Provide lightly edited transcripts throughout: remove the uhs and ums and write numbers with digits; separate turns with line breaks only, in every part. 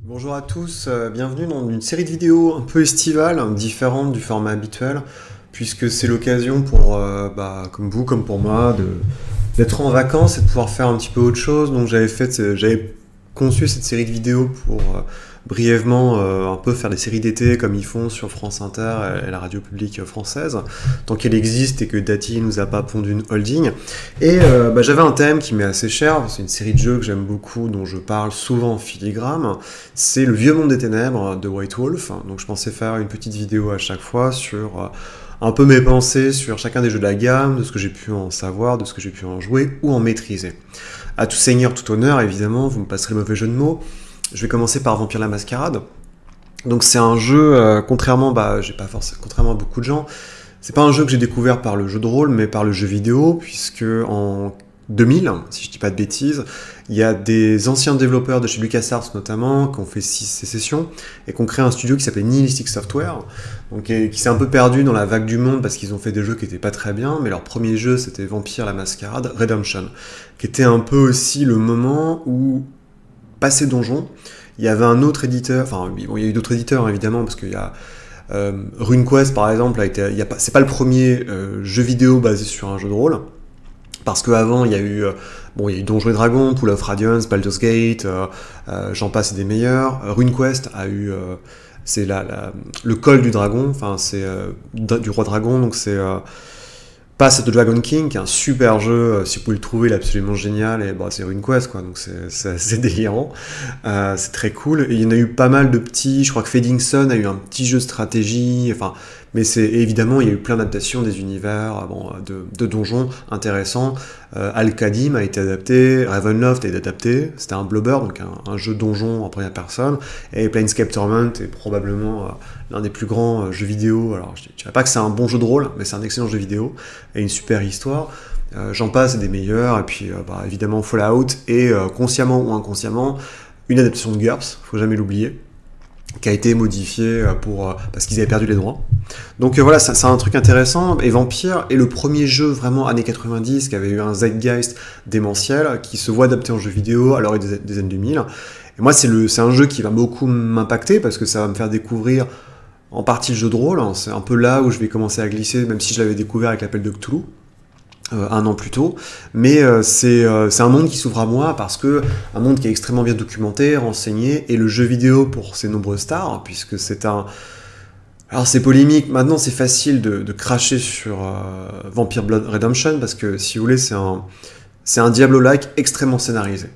Bonjour à tous, bienvenue dans une série de vidéos un peu estivale, différente du format habituel, puisque c'est l'occasion pour, comme vous, comme pour moi, d'être en vacances et de pouvoir faire un petit peu autre chose. Donc j'avais conçu cette série de vidéos pour brièvement un peu faire des séries d'été comme ils font sur France Inter et la radio publique française, tant qu'elle existe et que Dati nous a pas pondu une holding. Et j'avais un thème qui m'est assez cher, c'est une série de jeux que j'aime beaucoup, dont je parle souvent en filigrane, c'est Le Vieux Monde des Ténèbres de White Wolf. Donc je pensais faire une petite vidéo à chaque fois sur un peu mes pensées sur chacun des jeux de la gamme, de ce que j'ai pu en savoir, de ce que j'ai pu en jouer ou en maîtriser. À tout seigneur, tout honneur, évidemment, vous me passerez le mauvais jeu de mots. Je vais commencer par Vampire la Mascarade. Donc c'est un jeu, contrairement à beaucoup de gens, c'est pas un jeu que j'ai découvert par le jeu de rôle, mais par le jeu vidéo, puisque en 2000, si je dis pas de bêtises, il y a des anciens développeurs de chez LucasArts notamment, qui ont fait 6 sécessions, et qui ont créé un studio qui s'appelait Nihilistic Software, donc, qui s'est un peu perdu dans la vague du monde, parce qu'ils ont fait des jeux qui étaient pas très bien, mais leur premier jeu c'était Vampire la Mascarade Redemption, qui était un peu aussi le moment où, passé Donjon, il y avait un autre éditeur, enfin bon, il y a eu d'autres éditeurs hein, évidemment, parce qu'il y a RuneQuest par exemple, c'est pas le premier jeu vidéo basé sur un jeu de rôle, parce qu'avant il y a eu Donjons et Dragons, Pool of Radiance, Baldur's Gate, j'en passe et des meilleurs. RuneQuest a eu c'est le col du dragon, enfin c'est du roi dragon, donc c'est Pass the Dragon King, qui est un super jeu, si vous pouvez le trouver, il est absolument génial, et c'est RuneQuest, quoi, donc c'est assez délirant, c'est très cool, et il y en a eu pas mal de petits, je crois que Fading Sun a eu un petit jeu de stratégie, enfin, mais évidemment, il y a eu plein d'adaptations des univers de donjons intéressants. Al-Qadim a été adapté, Ravenloft a été adapté, c'était un blobber, donc un jeu donjon en première personne, et Planescape Torment est probablement l'un des plus grands jeux vidéo. Alors je dirais pas que c'est un bon jeu de rôle, mais c'est un excellent jeu vidéo, et une super histoire. J'en passe, et des meilleurs, et puis évidemment Fallout, et consciemment ou inconsciemment, une adaptation de GURPS, faut jamais l'oublier, qui a été modifié parce qu'ils avaient perdu les droits. Donc voilà, c'est un truc intéressant. Et Vampire est le premier jeu vraiment années 90 qui avait eu un zeitgeist démentiel, qui se voit adapté en jeu vidéo à l'heure des années 2000. Et moi, c'est un jeu qui va beaucoup m'impacter parce que ça va me faire découvrir en partie le jeu de rôle. C'est un peu là où je vais commencer à glisser, même si je l'avais découvert avec l'appel de Cthulhu. Un an plus tôt, mais c'est un monde qui s'ouvre à moi parce que un monde qui est extrêmement bien documenté, renseigné, et le jeu vidéo pour ses nombreuses stars, puisque c'est un... Alors c'est polémique, maintenant c'est facile de cracher sur Vampire Blood Redemption, parce que si vous voulez c'est un Diablo-like extrêmement scénarisé,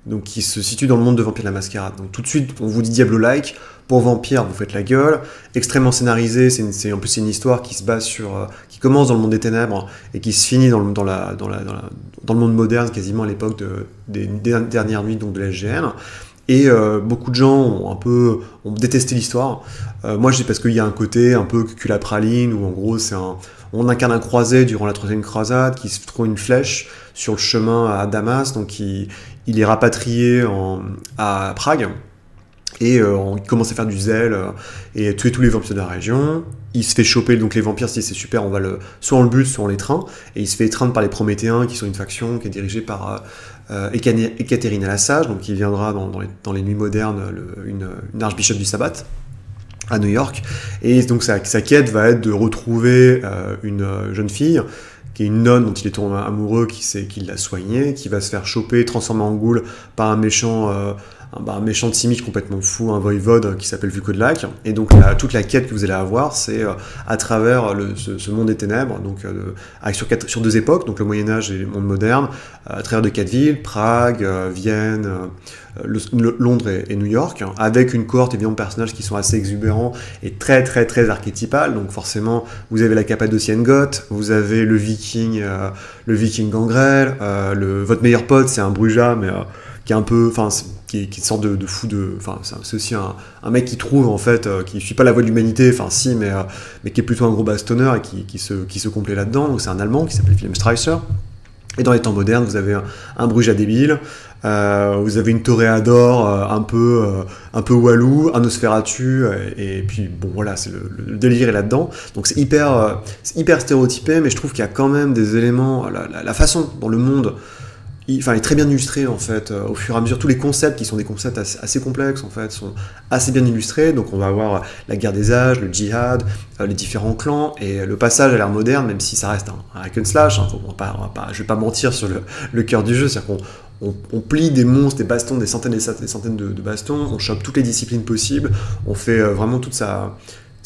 donc qui se situe dans le monde de Vampire la Mascarade. Donc tout de suite on vous dit Diablo-like, pour Vampire, vous faites la gueule, extrêmement scénarisé, en plus c'est une histoire qui se base sur, qui commence dans le monde des ténèbres et qui se finit dans le monde moderne, quasiment à l'époque des dernières nuits donc de la SGN. Et beaucoup de gens ont détesté l'histoire. Moi je dis parce qu'il y a un côté un peu cuculapraline, où en gros on incarne un croisé durant la troisième croisade qui se trouve une flèche sur le chemin à Damas, donc il est rapatrié à Prague. Et il commence à faire du zèle et tuer tous les vampires de la région. Il se fait choper, donc les vampires se disent c'est super, soit on le bute, soit on l'étreint. Et il se fait étreindre par les Prométhéens, qui sont une faction qui est dirigée par Ekaterina la Sage, donc qui viendra dans les nuits modernes, une archbishop du sabbat à New York. Et donc sa quête va être de retrouver une jeune fille qui est une nonne dont il est tombé amoureux, qui l'a soignée, qui va se faire choper, transformer en ghoul par un méchant Tsimic complètement fou, un voïvode qui s'appelle Vukodlak. Et donc toute la quête que vous allez avoir, c'est à travers ce monde des ténèbres, donc sur deux époques, donc le Moyen-Âge et le monde moderne, à travers de 4 villes, Prague, Vienne, Londres et New York, avec une cohorte évidemment de personnages qui sont assez exubérants et très très très archétypal. Donc forcément vous avez la Cappadocienne goth, vous avez le viking gangrel, votre meilleur pote c'est un Bruja, mais qui est un peu, enfin, qui est une sorte de fou enfin, c'est aussi un mec qui trouve, en fait, qui suit pas la voie de l'humanité, enfin, si, mais qui est plutôt un gros bastonneur et qui se complaît là-dedans. Donc, c'est un Allemand qui s'appelle Wilhelm Streicher. Et dans les temps modernes, vous avez un Bruja débile, vous avez une Toréador un peu walou, un Nosferatu, et puis, bon, voilà, le délire est là-dedans. Donc, c'est hyper stéréotypé, mais je trouve qu'il y a quand même des éléments, la façon dont le monde il est très bien illustré en fait, au fur et à mesure. Tous les concepts qui sont des concepts assez complexes en fait sont assez bien illustrés. Donc on va avoir la guerre des âges, le djihad, les différents clans et le passage à l'ère moderne, même si ça reste un hack and slash. Hein, je vais pas mentir sur le cœur du jeu, c'est-à-dire qu'on plie des monstres, des bastons, des centaines et des centaines de bastons, on chope toutes les disciplines possibles, on fait vraiment toute sa...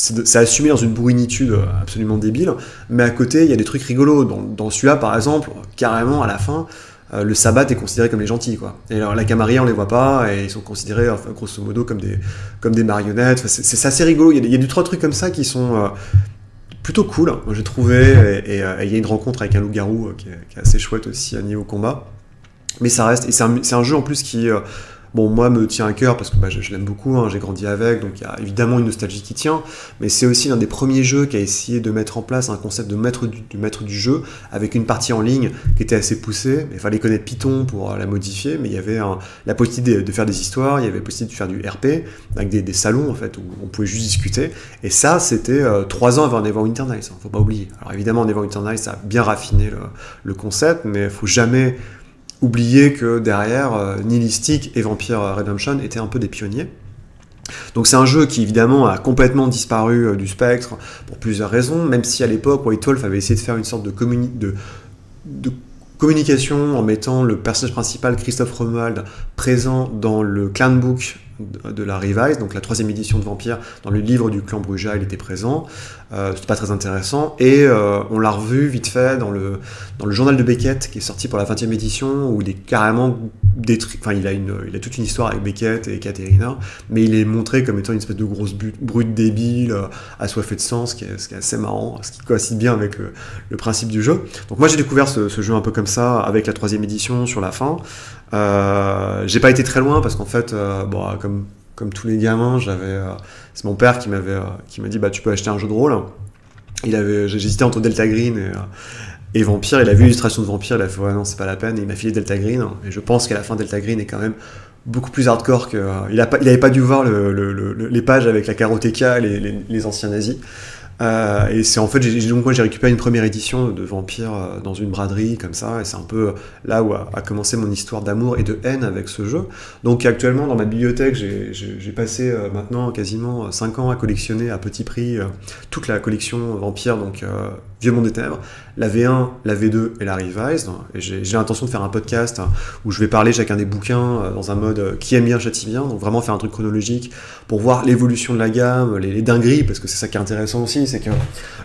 C'est assumé dans une bourrinitude absolument débile, mais à côté, il y a des trucs rigolos. Dans celui-là, par exemple, carrément, à la fin, le sabbat est considéré comme les gentils, quoi. Et alors, la Camarilla, on les voit pas, et ils sont considérés, enfin, grosso modo, comme des marionnettes. Enfin, c'est assez rigolo. Il y a deux, trois trucs comme ça qui sont plutôt cool, moi, j'ai trouvé, et il y a une rencontre avec un loup-garou qui est assez chouette aussi, niveau combat. Mais ça reste, et c'est un jeu en plus qui... bon, moi, me tient à cœur parce que je l'aime beaucoup, hein, j'ai grandi avec, donc il y a évidemment une nostalgie qui tient, mais c'est aussi l'un des premiers jeux qui a essayé de mettre en place un concept de maître du jeu, avec une partie en ligne qui était assez poussée. Il fallait connaître Python pour la modifier, mais il y avait la possibilité de faire des histoires, il y avait la possibilité de faire du RP, avec des salons en fait, où on pouvait juste discuter, et ça, c'était 3 ans avant Neverwinter Nights, hein, faut pas oublier. Alors évidemment, Neverwinter Nights a bien raffiné le concept, mais il faut jamais oublier que derrière, Nihilistic et Vampire Redemption étaient un peu des pionniers. Donc c'est un jeu qui évidemment a complètement disparu du spectre pour plusieurs raisons, même si à l'époque White Wolf avait essayé de faire une sorte de communication en mettant le personnage principal, Christophe Romuald, présent dans le clan book de la Revise, donc la 3e édition de Vampire, dans le livre du clan Bruja, il était présent. C'était pas très intéressant. Et on l'a revu vite fait dans le journal de Beckett, qui est sorti pour la 20e édition, où il est carrément détruit. Enfin, il a toute une histoire avec Beckett et Katerina, mais il est montré comme étant une espèce de grosse brute débile, assoiffée de sang, ce qui est assez marrant, ce qui coïncide bien avec le principe du jeu. Donc moi j'ai découvert ce jeu un peu comme ça, avec la 3e édition sur la fin. J'ai pas été très loin parce qu'en fait, comme tous les gamins, c'est mon père qui m'a dit tu peux acheter un jeu de rôle. J'hésitais entre Delta Green et Vampire. Il a vu l'illustration de Vampire, il a fait ouais non c'est pas la peine, et il m'a filé Delta Green. Et je pense qu'à la fin Delta Green est quand même beaucoup plus hardcore que il avait pas dû voir les pages avec la Karateka, les anciens nazis. Et c'est en fait, j'ai récupéré une première édition de Vampire dans une braderie comme ça, et c'est un peu là où a commencé mon histoire d'amour et de haine avec ce jeu. Donc actuellement dans ma bibliothèque, j'ai passé maintenant quasiment 5 ans à collectionner à petit prix toute la collection Vampire, donc Vieux Monde des Ténèbres, la V1, la V2 et la Revised. Et j'ai l'intention de faire un podcast où je vais parler chacun des bouquins dans un mode qui aime bien châtie bien, donc vraiment faire un truc chronologique pour voir l'évolution de la gamme, les dingueries, parce que c'est ça qui est intéressant aussi, c'est que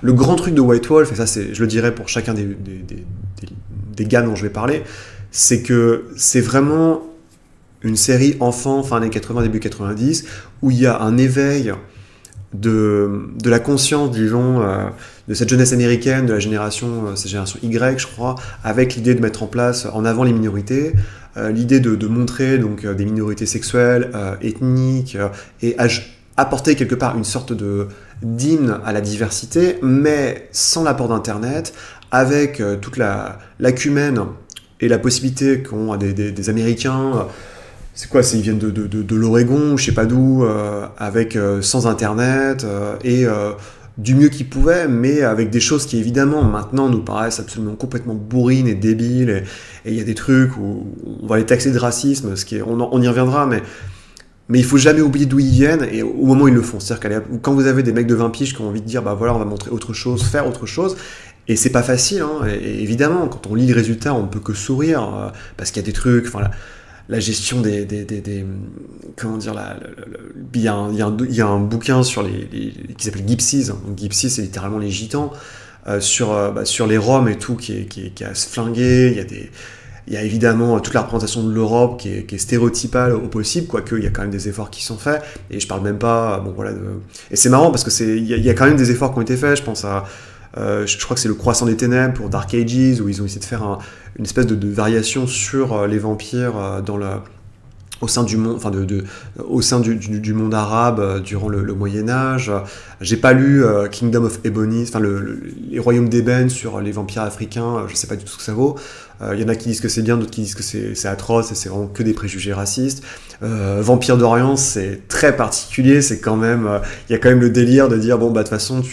le grand truc de White Wolf, et ça je le dirais pour chacun des gammes dont je vais parler, c'est que c'est vraiment une série enfant, fin années 80, début 90, où il y a un éveil de la conscience, disons, de cette jeunesse américaine, de la génération, cette génération Y, je crois, avec l'idée de mettre en place en avant les minorités, l'idée de montrer donc des minorités sexuelles, ethniques, et apporter quelque part une sorte d'hymne à la diversité, mais sans l'apport d'Internet, avec toute l'acumène et la possibilité qu'ont des Américains. C'est quoi, ils viennent de l'Oregon, je sais pas d'où, avec sans Internet, et du mieux qu'ils pouvaient, mais avec des choses qui évidemment maintenant nous paraissent absolument complètement bourrines et débiles, et il y a des trucs où on va les taxer de racisme, on y reviendra, mais il faut jamais oublier d'où ils viennent, et au moment où ils le font. C'est-à-dire quand vous avez des mecs de 20 piges qui ont envie de dire voilà, on va montrer autre chose, faire autre chose, et c'est pas facile, hein, et évidemment, quand on lit le résultat, on ne peut que sourire, parce qu'il y a des trucs, enfin la gestion comment dire, il y a un bouquin sur qui s'appelle Gypsies. Donc, Gypsies, c'est littéralement les gitans, sur les Roms et tout, qui est à se flinguer. Il y a évidemment toute la représentation de l'Europe qui est stéréotypale au possible, quoique il y a quand même des efforts qui sont faits, et je parle même pas, et c'est marrant parce que il y a quand même des efforts qui ont été faits. Je pense à je crois que c'est le Croissant des Ténèbres pour Dark Ages, où ils ont essayé de faire une espèce de variation sur les vampires au sein du monde, au sein du monde arabe durant le Moyen-Âge. J'ai pas lu Kingdom of Ebony, les royaumes d'ébène sur les vampires africains, je sais pas du tout ce que ça vaut. Il y en a qui disent que c'est bien, d'autres qui disent que c'est atroce et c'est vraiment que des préjugés racistes. Vampire d'Orient, c'est très particulier, c'est quand même, il y a quand même le délire de dire de toute façon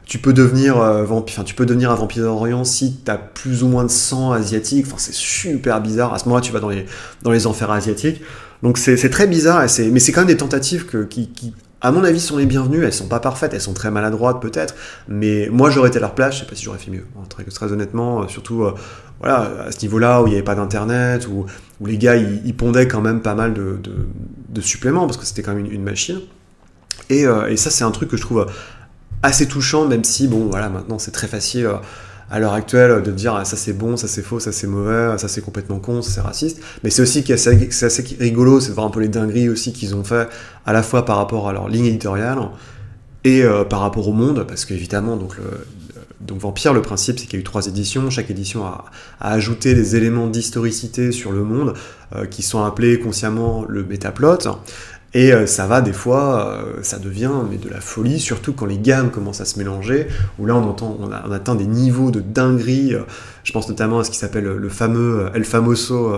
tu peux devenir vampire, enfin tu peux devenir un vampire d'Orient si tu as plus ou moins de sang asiatique. Enfin, c'est super bizarre. À ce moment-là, tu vas dans les enfers asiatiques. Donc c'est très bizarre, mais c'est quand même des tentatives qui, à mon avis, sont les bienvenues. Elles sont pas parfaites, elles sont très maladroites peut-être, mais moi j'aurais été à leur place, je sais pas si j'aurais fait mieux. Très honnêtement, surtout voilà, à ce niveau-là où il n'y avait pas d'internet, où les gars ils pondaient quand même pas mal de suppléments parce que c'était quand même une machine. Et ça c'est un truc que je trouve assez touchant, même si bon voilà, maintenant c'est très facile à l'heure actuelle de dire ah, ça c'est bon, ça c'est faux, ça c'est mauvais, ça c'est complètement con, ça c'est raciste, mais c'est aussi c'est assez rigolo, c'est de voir un peu les dingueries aussi qu'ils ont fait à la fois par rapport à leur ligne éditoriale et par rapport au monde, parce qu'évidemment donc Vampire, le principe c'est qu'il y a eu 3 éditions, chaque édition a ajouté des éléments d'historicité sur le monde qui sont appelés consciemment le métaplot. Et ça va des fois, ça devient mais de la folie, surtout quand les gammes commencent à se mélanger, où là on atteint des niveaux de dinguerie. Je pense notamment à ce qui s'appelle le fameux El Famoso,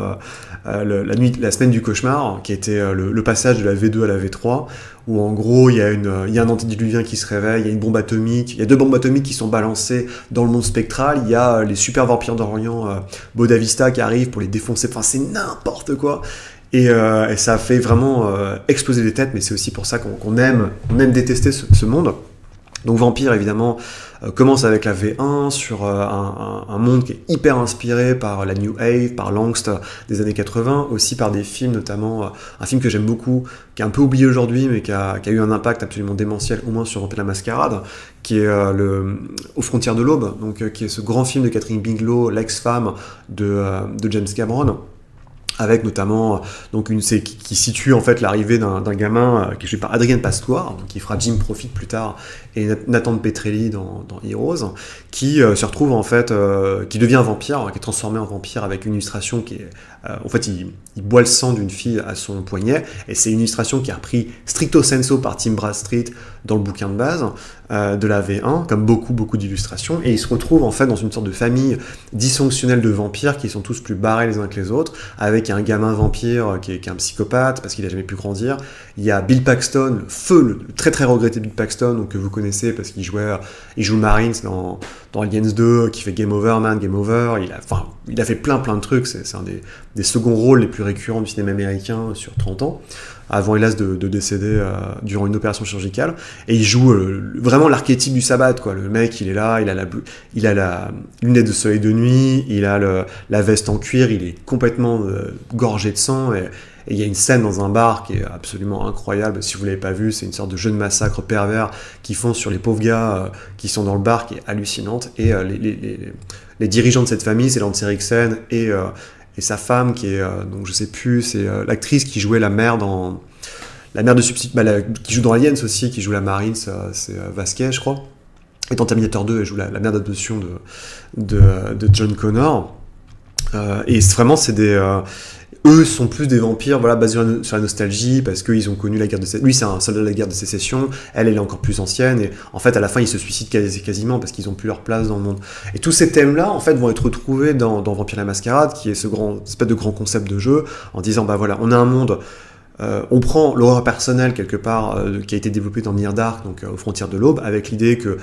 la semaine du cauchemar, qui était le passage de la V2 à la V3, où en gros il y a un antédiluvien qui se réveille, il y a une bombe atomique, il y a 2 bombes atomiques qui sont balancées dans le monde spectral, il y a les super vampires d'Orient, Bodavista qui arrivent pour les défoncer, enfin c'est n'importe quoi. Et ça fait vraiment exploser les têtes, mais c'est aussi pour ça qu'on aime détester ce monde. Donc Vampire, évidemment, commence avec la V1 sur un monde qui est hyper inspiré par la New Wave, par l'angst des années 80, aussi par des films, notamment un film que j'aime beaucoup, qui est un peu oublié aujourd'hui, mais qui a eu un impact absolument démentiel, au moins sur Vampire la Mascarade, qui est Aux frontières de l'aube, donc qui est ce grand film de Catherine Bigelow, l'ex-femme de James Cameron, avec notamment donc qui situe en fait l'arrivée d'un gamin qui est joué par Adrien Pastoire, donc qui fera Jim Profit plus tard, et Nathan Petrelli dans Heroes, qui se retrouve en fait, qui devient vampire, qui est transformé en vampire avec une illustration qui est, en fait il boit le sang d'une fille à son poignet, et c'est une illustration qui est repris stricto sensu par Tim Bradstreet dans le bouquin de base de la V1, comme beaucoup d'illustrations, et il se retrouve en fait dans une sorte de famille dysfonctionnelle de vampires qui sont tous plus barrés les uns que les autres, avec un gamin vampire qui est un psychopathe parce qu'il a jamais pu grandir. Il y a Bill Paxton, le très regretté Bill Paxton, donc, que vous connaissez parce qu'il joue Marines dans Aliens 2, qui fait Game Over Man, Game Over. Il a fait plein de trucs, c'est un des seconds rôles les plus récurrents du cinéma américain sur 30 ans, avant hélas de décéder durant une opération chirurgicale, et il joue vraiment l'archétype du sabbat, quoi. Le mec, il est là, il a la lunette de soleil de nuit, il a la veste en cuir, il est complètement gorgé de sang, et il y a une scène dans un bar qui est absolument incroyable. Si vous l'avez pas vu, c'est une sorte de jeu de massacre pervers qu'ils font sur les pauvres gars qui sont dans le bar, qui est hallucinante, et les dirigeants de cette famille, c'est Lance Henriksen et sa femme qui est, donc je sais plus, c'est l'actrice qui jouait la mère de substitut, qui joue dans Aliens aussi, qui joue la Marine, c'est Vasquez, je crois. Et dans Terminator 2, elle joue la mère d'adoption de John Connor. Et vraiment, eux sont plus des vampires, voilà, basés sur la nostalgie, parce qu'ils ont connu la guerre de sécession. Lui, c'est un soldat de la guerre de sécession, elle est encore plus ancienne, et en fait, à la fin, ils se suicident quasiment parce qu'ils n'ont plus leur place dans le monde. Et tous ces thèmes-là, en fait, vont être retrouvés dans Vampire la Mascarade, qui est ce espèce de grand concept de jeu, en disant, bah voilà, on a un monde, on prend l'horreur personnelle, quelque part, qui a été développée dans Near Dark, donc aux frontières de l'aube, avec l'idée que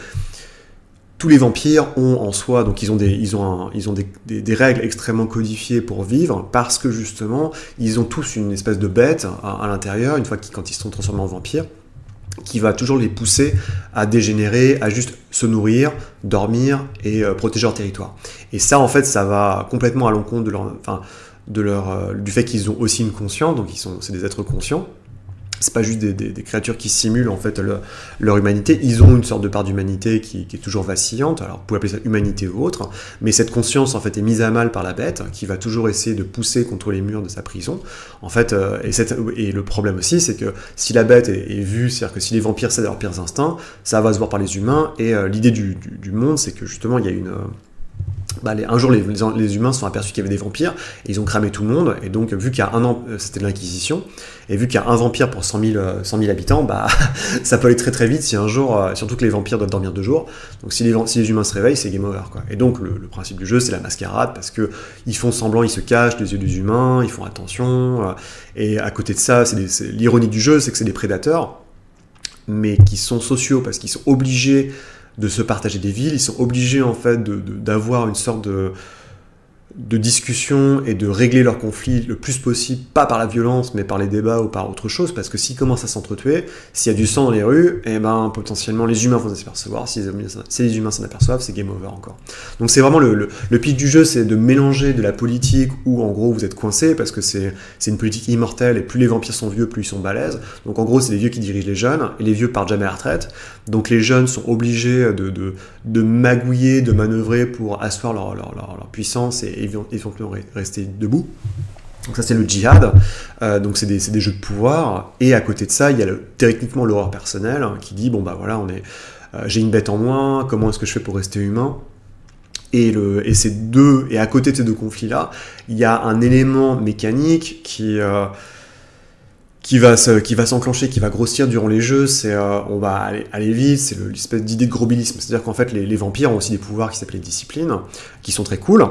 tous les vampires ont en soi, donc ils ont des règles extrêmement codifiées pour vivre, parce que justement, ils ont tous une espèce de bête à l'intérieur, quand ils sont transformés en vampires, qui va toujours les pousser à dégénérer, à juste se nourrir, dormir et protéger leur territoire. Et ça, en fait, ça va complètement à l'encontre du fait qu'ils ont aussi une conscience, donc c'est des êtres conscients. C'est pas juste des créatures qui simulent en fait leur humanité, ils ont une sorte de part d'humanité qui est toujours vacillante, alors vous pouvez appeler ça humanité ou autre, mais cette conscience en fait est mise à mal par la bête, qui va toujours essayer de pousser contre les murs de sa prison, en fait, et le problème aussi, c'est que si la bête est vue, c'est-à-dire que si les vampires cèdent à leurs pires instincts, ça va se voir par les humains, et l'idée du monde, c'est que justement il y a un jour, les humains se sont aperçus qu'il y avait des vampires, et ils ont cramé tout le monde, et donc, vu qu'il y a c'était de l'Inquisition, et vu qu'il y a un vampire pour 100 000 habitants, ça peut aller très vite si un jour, surtout que les vampires doivent dormir 2 jours, donc si les humains se réveillent, c'est game over, quoi. Et donc, le principe du jeu, c'est la mascarade, parce que ils font semblant, ils se cachent des yeux des humains, ils font attention, et à côté de ça, l'ironie du jeu, c'est que c'est des prédateurs, mais qui sont sociaux, parce qu'ils sont obligés de se partager des villes, ils sont obligés en fait d'avoir une sorte de discussion et de régler leurs conflits le plus possible, pas par la violence, mais par les débats ou par autre chose, parce que s'ils commencent à s'entretuer, s'il y a du sang dans les rues, et ben potentiellement les humains vont s'apercevoir, si les humains s'en aperçoivent, c'est game over encore. Donc c'est vraiment le pitch du jeu, c'est de mélanger de la politique où en gros vous êtes coincé, parce que c'est une politique immortelle, et plus les vampires sont vieux, plus ils sont balèzes. Donc en gros c'est les vieux qui dirigent les jeunes, et les vieux partent jamais à la retraite, donc les jeunes sont obligés de magouiller, de manœuvrer pour asseoir leur puissance et éventuellement rester debout. Donc ça c'est le djihad, donc c'est des jeux de pouvoir, et à côté de ça il y a techniquement l'horreur personnelle qui dit bon bah voilà j'ai une bête en moins, comment est-ce que je fais pour rester humain, et à côté de ces deux conflits là il y a un élément mécanique qui va s'enclencher, qui va grossir durant les jeux, c'est on va aller vite, c'est l'espèce d'idée de grobilisme, c'est-à-dire qu'en fait les vampires ont aussi des pouvoirs qui s'appellent disciplines, qui sont très cool,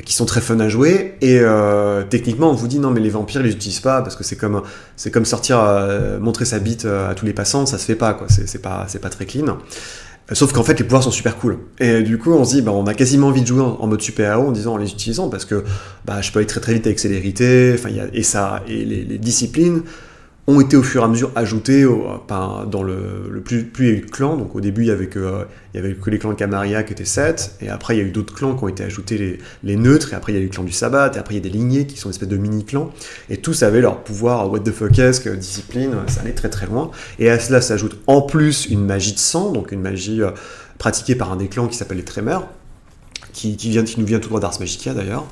qui sont très fun à jouer, et techniquement on vous dit non mais les vampires ils les utilisent pas parce que c'est comme sortir montrer sa bite à tous les passants, ça se fait pas quoi, c'est pas très clean. Sauf qu'en fait les pouvoirs sont super cool, et du coup on se dit bah on a quasiment envie de jouer en mode super-héros en les utilisant, parce que bah je peux aller très très vite avec célérité, et les disciplines ont été au fur et à mesure ajoutées dans le plus il y a eu de clans. Donc au début il y avait que les clans de Camarilla qui étaient 7, et après il y a eu d'autres clans qui ont été ajoutés, les neutres, et après il y a eu le clan du sabbat, et après il y a des lignées qui sont une espèce de mini-clans, et tous avaient leur pouvoir what the fuck-esque, discipline, ça allait très très loin, et à cela s'ajoute en plus une magie de sang, donc une magie pratiquée par un des clans qui s'appelle les Tremors, qui nous vient tout droit d'Ars Magica d'ailleurs,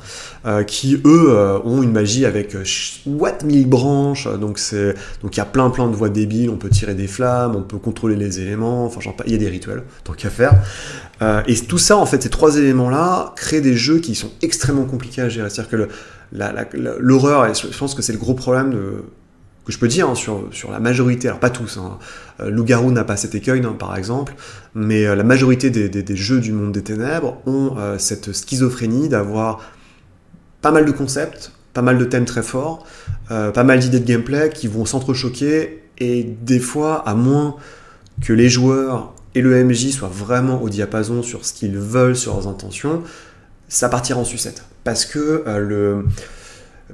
qui eux ont une magie avec 1000 branches, donc il y a plein de voies débiles, on peut tirer des flammes, on peut contrôler les éléments, enfin il y a des rituels, tant qu'à faire. Et tout ça, en fait, ces trois éléments-là créent des jeux qui sont extrêmement compliqués à gérer. C'est-à-dire que l'horreur, et je pense que c'est le gros problème que je peux dire sur la majorité, alors pas tous, Loup-garou n'a pas cet écueil, par exemple, mais la majorité des jeux du monde des ténèbres ont cette schizophrénie d'avoir pas mal de concepts, pas mal de thèmes très forts, pas mal d'idées de gameplay qui vont s'entrechoquer, et des fois, à moins que les joueurs et le MJ soient vraiment au diapason sur ce qu'ils veulent, sur leurs intentions, ça partira en sucette.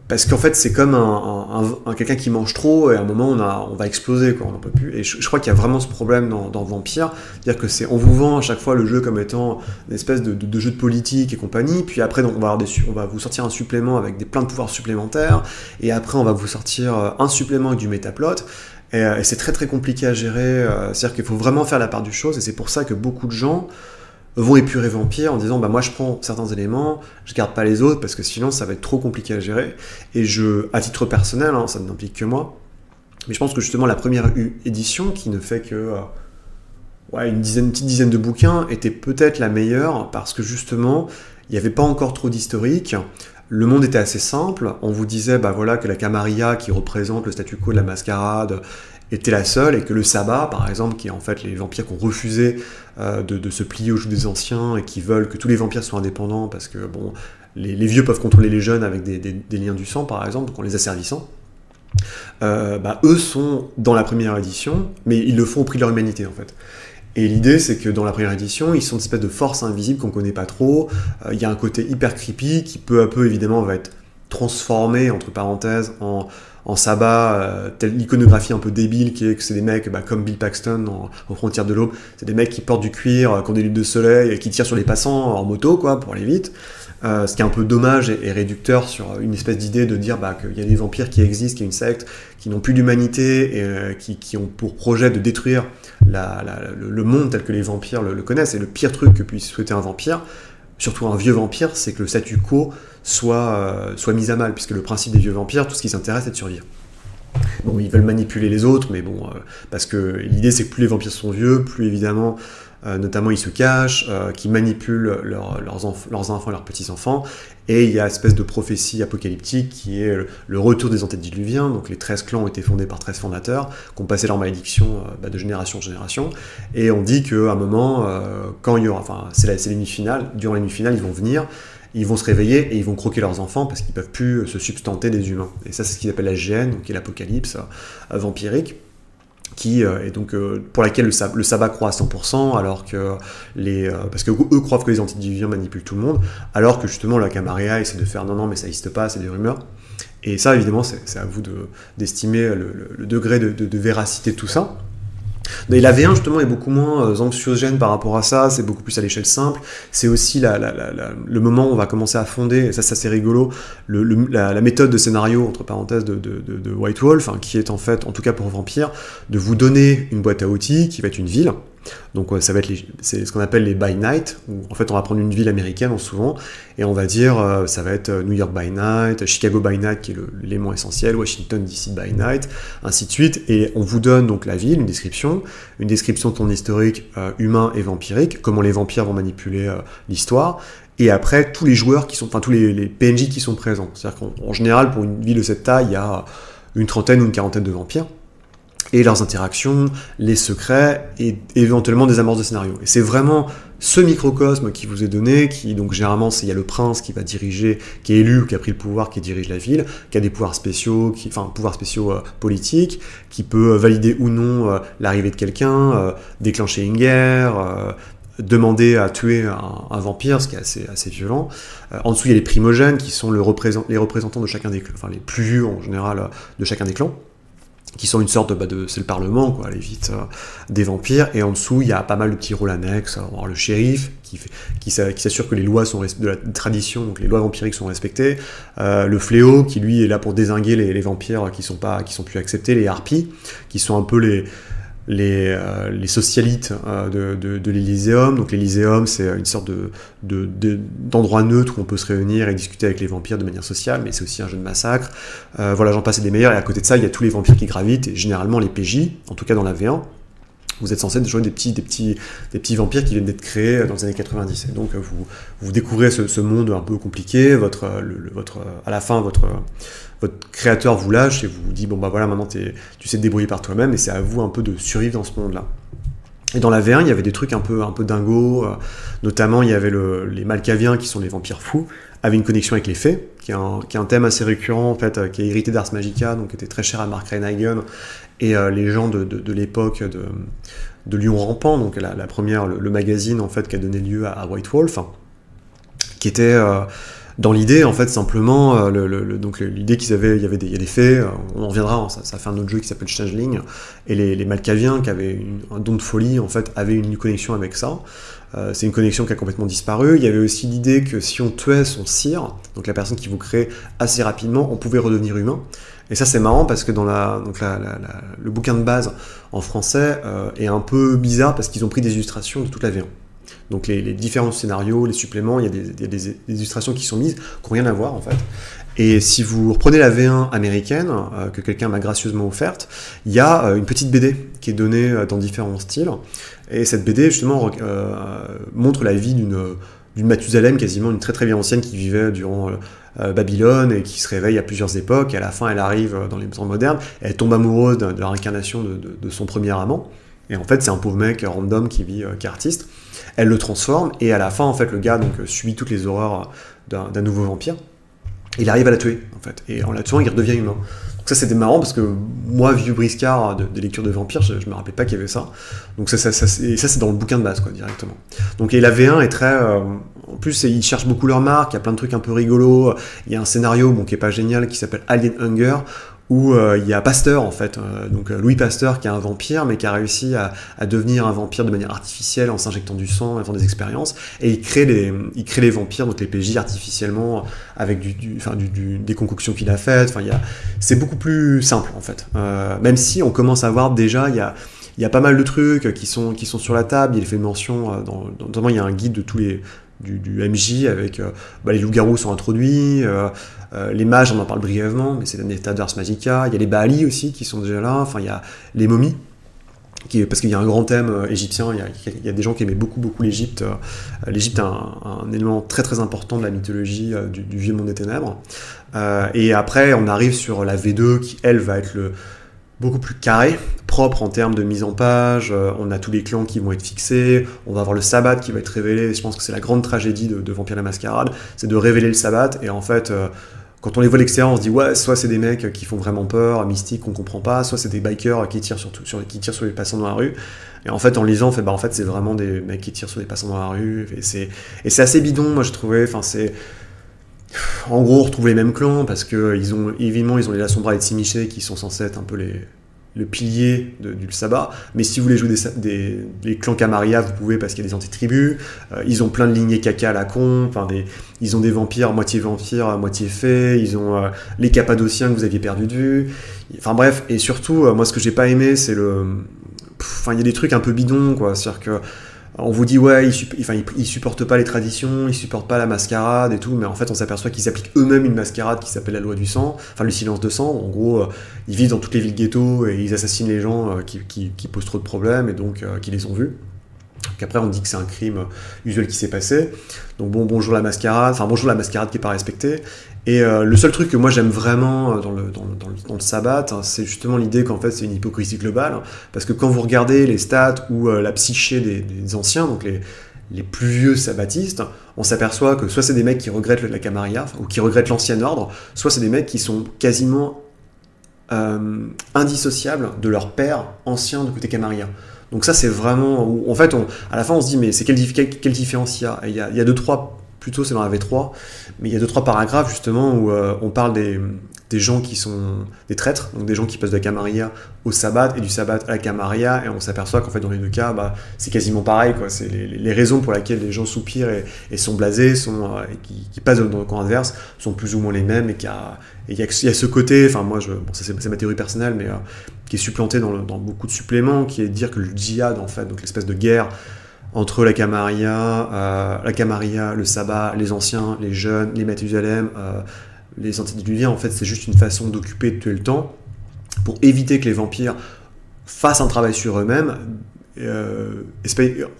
Parce qu'en fait c'est comme quelqu'un qui mange trop, et à un moment on va exploser quoi, on n'en peut plus. Et je crois qu'il y a vraiment ce problème dans Vampire, c'est-à-dire que on vous vend à chaque fois le jeu comme étant une espèce de jeu de politique et compagnie, puis après donc, on va vous sortir un supplément avec plein de pouvoirs supplémentaires, et après on va vous sortir un supplément avec du métaplot, et c'est très très compliqué à gérer, c'est-à-dire qu'il faut vraiment faire la part du chose, et c'est pour ça que beaucoup de gens vont épurer Vampire en disant bah moi je prends certains éléments, je garde pas les autres parce que sinon ça va être trop compliqué à gérer. Et à titre personnel, ça ne n'implique que moi, mais je pense que justement la première édition qui ne fait que une petite dizaine de bouquins était peut-être la meilleure, parce que justement il n'y avait pas encore trop d'historique, le monde était assez simple, on vous disait bah voilà que la Camarilla qui représente le statu quo de la mascarade était la seule, et que le sabbat, par exemple, qui est en fait les vampires qui ont refusé de se plier au joug des anciens, et qui veulent que tous les vampires soient indépendants, parce que bon, les vieux peuvent contrôler les jeunes avec des liens du sang, par exemple, donc en les asservissant. Eux sont dans la première édition, mais ils le font au prix de leur humanité, en fait. Et l'idée, c'est que dans la première édition, ils sont une espèce de force invisible qu'on connaît pas trop. Il y a un côté hyper creepy qui, peu à peu, évidemment, va être transformé, entre parenthèses, en sabbat, telle l'iconographie un peu débile qui est que c'est des mecs comme Bill Paxton en Frontières de l'Aube, c'est des mecs qui portent du cuir, qui ont des lunettes de soleil, et qui tirent sur les passants en moto quoi, pour aller vite. Ce qui est un peu dommage et réducteur sur une espèce d'idée de dire qu'il y a des vampires qui existent, qu'il y a une secte, qui n'ont plus d'humanité, et qui ont pour projet de détruire le monde tel que les vampires le connaissent. Et le pire truc que puisse souhaiter un vampire, surtout un vieux vampire, c'est que le statu quo soit mis à mal, puisque le principe des vieux vampires, tout ce qui s'intéresse, c'est de survivre. Bon, ils veulent manipuler les autres, mais bon, parce que l'idée c'est que plus les vampires sont vieux, plus évidemment, notamment ils se cachent, qu'ils manipulent leurs enfants et leurs petits-enfants, et il y a une espèce de prophétie apocalyptique qui est le retour des antédiluviens, donc les 13 clans ont été fondés par 13 fondateurs, qui ont passé leur malédiction de génération en génération, et on dit qu'à un moment, quand il y aura, c'est la nuit finale, durant la nuit finale, ils vont venir, ils vont se réveiller et ils vont croquer leurs enfants parce qu'ils ne peuvent plus se substanter des humains. Et ça, c'est ce qu'ils appellent la GN, donc qui est l'apocalypse vampirique, et donc pour laquelle le sabbat croît à 100%, alors que parce que eux croient que les antidiluviens manipulent tout le monde, alors que justement la Camarilla essaie de faire non mais ça n'existe pas, c'est des rumeurs. Et ça évidemment c'est à vous d'estimer le degré de véracité de tout ça. Et la V1 justement est beaucoup moins anxiogène par rapport à ça, c'est beaucoup plus à l'échelle simple, c'est aussi le moment où on va commencer à fonder, et ça c'est rigolo, la méthode de scénario, entre parenthèses, de White Wolf, hein, qui est en fait, en tout cas pour Vampire, de vous donner une boîte à outils qui va être une ville. Donc ça va être c'est ce qu'on appelle les by night, où en fait on va prendre une ville américaine souvent, et on va dire ça va être New York by night, Chicago by night qui est l'élément essentiel, Washington DC by night, ainsi de suite, et on vous donne donc la ville, une description de ton historique humain et vampirique, comment les vampires vont manipuler l'histoire, et après tous les joueurs tous les PNJ qui sont présents. C'est-à-dire qu'en général pour une ville de cette taille, il y a une trentaine ou une quarantaine de vampires, et leurs interactions, les secrets, et éventuellement des amorces de scénario. Et c'est vraiment ce microcosme qui vous est donné, qui donc généralement il y a le prince qui va diriger, qui est élu, qui a pris le pouvoir, qui dirige la ville, qui a des pouvoirs spéciaux, politiques, qui peut valider ou non l'arrivée de quelqu'un, déclencher une guerre, demander à tuer un vampire, ce qui est assez violent. En dessous il y a les primogènes, qui sont les représentants de chacun des clans, enfin les plus vieux en général de chacun des clans, qui sont une sorte c'est le parlement, quoi, allez vite, des vampires, et en dessous, il y a pas mal de petits rôles annexes, alors le shérif, qui s'assure que les lois de la tradition, donc les lois vampiriques sont respectées, le fléau, qui lui est là pour dézinguer les vampires qui sont plus acceptés, les harpies, qui sont un peu les socialites de l'Elyséum. Donc l'Elyséum, c'est une sorte d'endroit neutre où on peut se réunir et discuter avec les vampires de manière sociale, mais c'est aussi un jeu de massacre. Voilà, j'en passe et des meilleurs, et à côté de ça, il y a tous les vampires qui gravitent, et généralement les PJ, en tout cas dans la V1, vous êtes censé jouer des petits vampires qui viennent d'être créés dans les années 90. Et donc vous découvrez ce monde un peu compliqué, à la fin, votre créateur vous lâche et vous dit bon bah voilà, maintenant tu sais te débrouiller par toi-même, et c'est à vous un peu de survivre dans ce monde-là. Et dans la V1, il y avait des trucs un peu dingos, notamment il y avait les Malkaviens, qui sont les vampires fous, avaient une connexion avec les fées, qui est un thème assez récurrent en fait, qui est hérité d'Ars Magica, donc qui était très cher à Mark Reinhagen et les gens de l'époque de Lion Rampant, donc la première, le magazine en fait qui a donné lieu à White Wolf, qui était dans l'idée en fait simplement donc l'idée il y a des fées, on en reviendra, ça fait un autre jeu qui s'appelle Changeling, et les Malkaviens qui avaient un don de folie en fait avaient une connexion avec ça. C'est une connexion qui a complètement disparu. Il y avait aussi l'idée que si on tuait son sire, donc la personne qui vous crée assez rapidement, on pouvait redevenir humain. Et ça c'est marrant parce que dans le bouquin de base en français est un peu bizarre parce qu'ils ont pris des illustrations de toute la V1. Donc les différents scénarios, les suppléments, il y a des illustrations qui sont mises, qui n'ont rien à voir en fait. Et si vous reprenez la V1 américaine, que quelqu'un m'a gracieusement offerte, il y a une petite BD qui est donnée dans différents styles. Et cette BD justement montre la vie d'une Mathusalem, quasiment une très très vieille ancienne qui vivait durant Babylone et qui se réveille à plusieurs époques, et à la fin elle arrive dans les temps modernes, et elle tombe amoureuse de la réincarnation de son premier amant, et en fait c'est un pauvre mec random qui est artiste. Elle le transforme, et à la fin en fait le gars subit toutes les horreurs d'un nouveau vampire. Il arrive à la tuer en fait, et en la tuant il redevient humain. Donc ça c'était marrant parce que moi, vieux briscard de lecture de vampires, je me rappelais pas qu'il y avait ça. Donc ça c'est dans le bouquin de base quoi, directement. Donc et la V1 est très en plus ils cherchent beaucoup leur marque, il y a plein de trucs un peu rigolos. Il y a un scénario qui est pas génial qui s'appelle Alien Hunger, où il y a Pasteur en fait, donc Louis Pasteur qui est un vampire mais qui a réussi à devenir un vampire de manière artificielle en s'injectant du sang, en faisant des expériences, et il crée les vampires, donc les PJ artificiellement avec des concoctions qu'il a faites. Enfin c'est beaucoup plus simple en fait, même si on commence à voir déjà il y a pas mal de trucs qui sont sur la table. Il est fait mention notamment il y a un guide de tous les du MJ avec les loups-garous sont introduits, les mages on en parle brièvement mais c'est un état d'Ars Magica. Il y a les Baali aussi qui sont déjà là, enfin il y a les momies parce qu'il y a un grand thème égyptien. Il y a des gens qui aimaient beaucoup l'Égypte. L'Égypte est un élément très très important de la mythologie du vieux monde des ténèbres, et après on arrive sur la V2 qui elle va être beaucoup plus carré, propre en termes de mise en page. On a tous les clans qui vont être fixés, on va avoir le sabbat qui va être révélé. Je pense que c'est la grande tragédie de Vampire la Mascarade, c'est de révéler le sabbat, et en fait quand on les voit de l'extérieur, on se dit ouais, soit c'est des mecs qui font vraiment peur, mystiques, qu'on comprend pas, soit c'est des bikers qui tirent sur les passants dans la rue. Et en fait, en lisant, en fait, c'est vraiment des mecs qui tirent sur les passants dans la rue. Et c'est assez bidon, moi, je trouvais. Enfin, en gros, on retrouve les mêmes clans parce que évidemment, ils ont les La Sombra et Tsimiché qui sont censés être un peu le pilier du sabbat. Mais si vous voulez jouer des clans Camarilla, vous pouvez parce qu'il y a des anti-tribus. Ils ont plein de lignées caca à la con. Ils ont des vampires, moitié fées. Ils ont les Cappadociens que vous aviez perdu de vue. Enfin bref, et surtout, moi, ce que j'ai pas aimé, c'est il y a des trucs un peu bidons, quoi. C'est-à-dire que on vous dit ouais, ils supportent pas les traditions, ils supportent pas la mascarade et tout, mais en fait on s'aperçoit qu'ils appliquent eux-mêmes une mascarade qui s'appelle la loi du sang, enfin le silence de sang. En gros, ils vivent dans toutes les villes ghetto et ils assassinent les gens qui posent trop de problèmes et donc qui les ont vus. Qu'après on dit que c'est un crime usuel qui s'est passé. Donc bonjour la mascarade qui est pas respectée. Et le seul truc que moi j'aime vraiment dans le sabbat, c'est justement l'idée qu'en fait c'est une hypocrisie globale, parce que quand vous regardez les stats ou la psyché des anciens, donc les plus vieux sabbatistes, on s'aperçoit que soit c'est des mecs qui regrettent la Camarilla, ou qui regrettent l'ancien ordre, soit c'est des mecs qui sont quasiment indissociables de leur père ancien de côté Camarilla. Donc ça c'est vraiment... En fait, à la fin on se dit mais c'est quelle différence il y a. Il y a deux, trois... Plutôt c'est dans la V3, mais il y a 2-3 paragraphes justement où on parle des gens qui sont des traîtres, donc des gens qui passent de la Camarilla au sabbat et du sabbat à la Camarilla, et on s'aperçoit qu'en fait dans les deux cas, c'est quasiment pareil, quoi. C'est les raisons pour lesquelles les gens soupirent et sont blasés, qui passent dans le camp adverse, sont plus ou moins les mêmes, et il y a ce côté, enfin moi, c'est ma théorie personnelle, mais qui est supplanté dans beaucoup de suppléments, qui est de dire que le djihad, en fait, donc l'espèce de guerre entre la Camarilla, le sabbat, les anciens, les jeunes, les Mathusalem, les antédiluviens, en fait, c'est juste une façon d'occuper de tuer le temps pour éviter que les vampires fassent un travail sur eux-mêmes,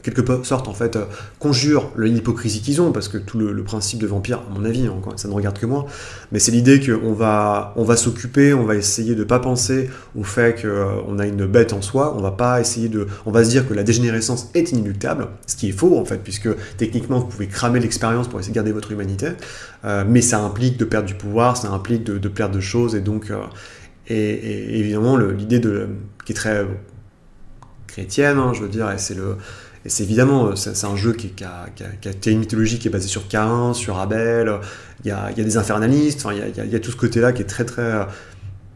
quelque sorte, en fait, conjurent l'hypocrisie qu'ils ont, parce que tout le principe de vampire, à mon avis, ça ne regarde que moi, mais c'est l'idée qu'on va s'occuper, on va essayer de ne pas penser au fait qu'on a une bête en soi, on va se dire que la dégénérescence est inéluctable, ce qui est faux, en fait, puisque techniquement, vous pouvez cramer l'expérience pour essayer de garder votre humanité, mais ça implique de perdre du pouvoir, ça implique de perdre de choses, et donc, et évidemment, l'idée qui est très chrétienne, je veux dire, et c'est évidemment, c'est un jeu qui a une mythologie qui est basée sur Caïn, sur Abel, il y a des infernalistes, enfin, il y a tout ce côté-là qui est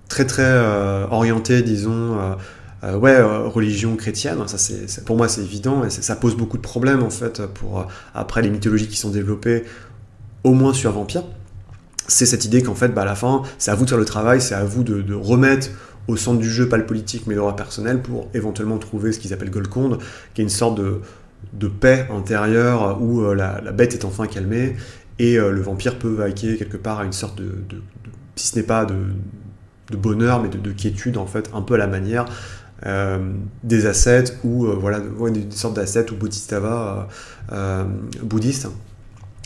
très orienté, disons, religion chrétienne. Ça, pour moi, c'est évident, et ça pose beaucoup de problèmes, en fait, pour après les mythologies qui sont développées, au moins sur Vampire. C'est cette idée qu'en fait, à la fin, c'est à vous de faire le travail, c'est à vous de remettre au centre du jeu, pas le politique, mais l'horreur personnelle, pour éventuellement trouver ce qu'ils appellent Golconde, qui est une sorte de paix intérieure où la bête est enfin calmée, et le vampire peut vaquer quelque part à une sorte si ce n'est pas de bonheur, mais de quiétude, en fait, un peu à la manière des ascètes, ou des sortes d'ascètes ou bodhisattvas bouddhistes,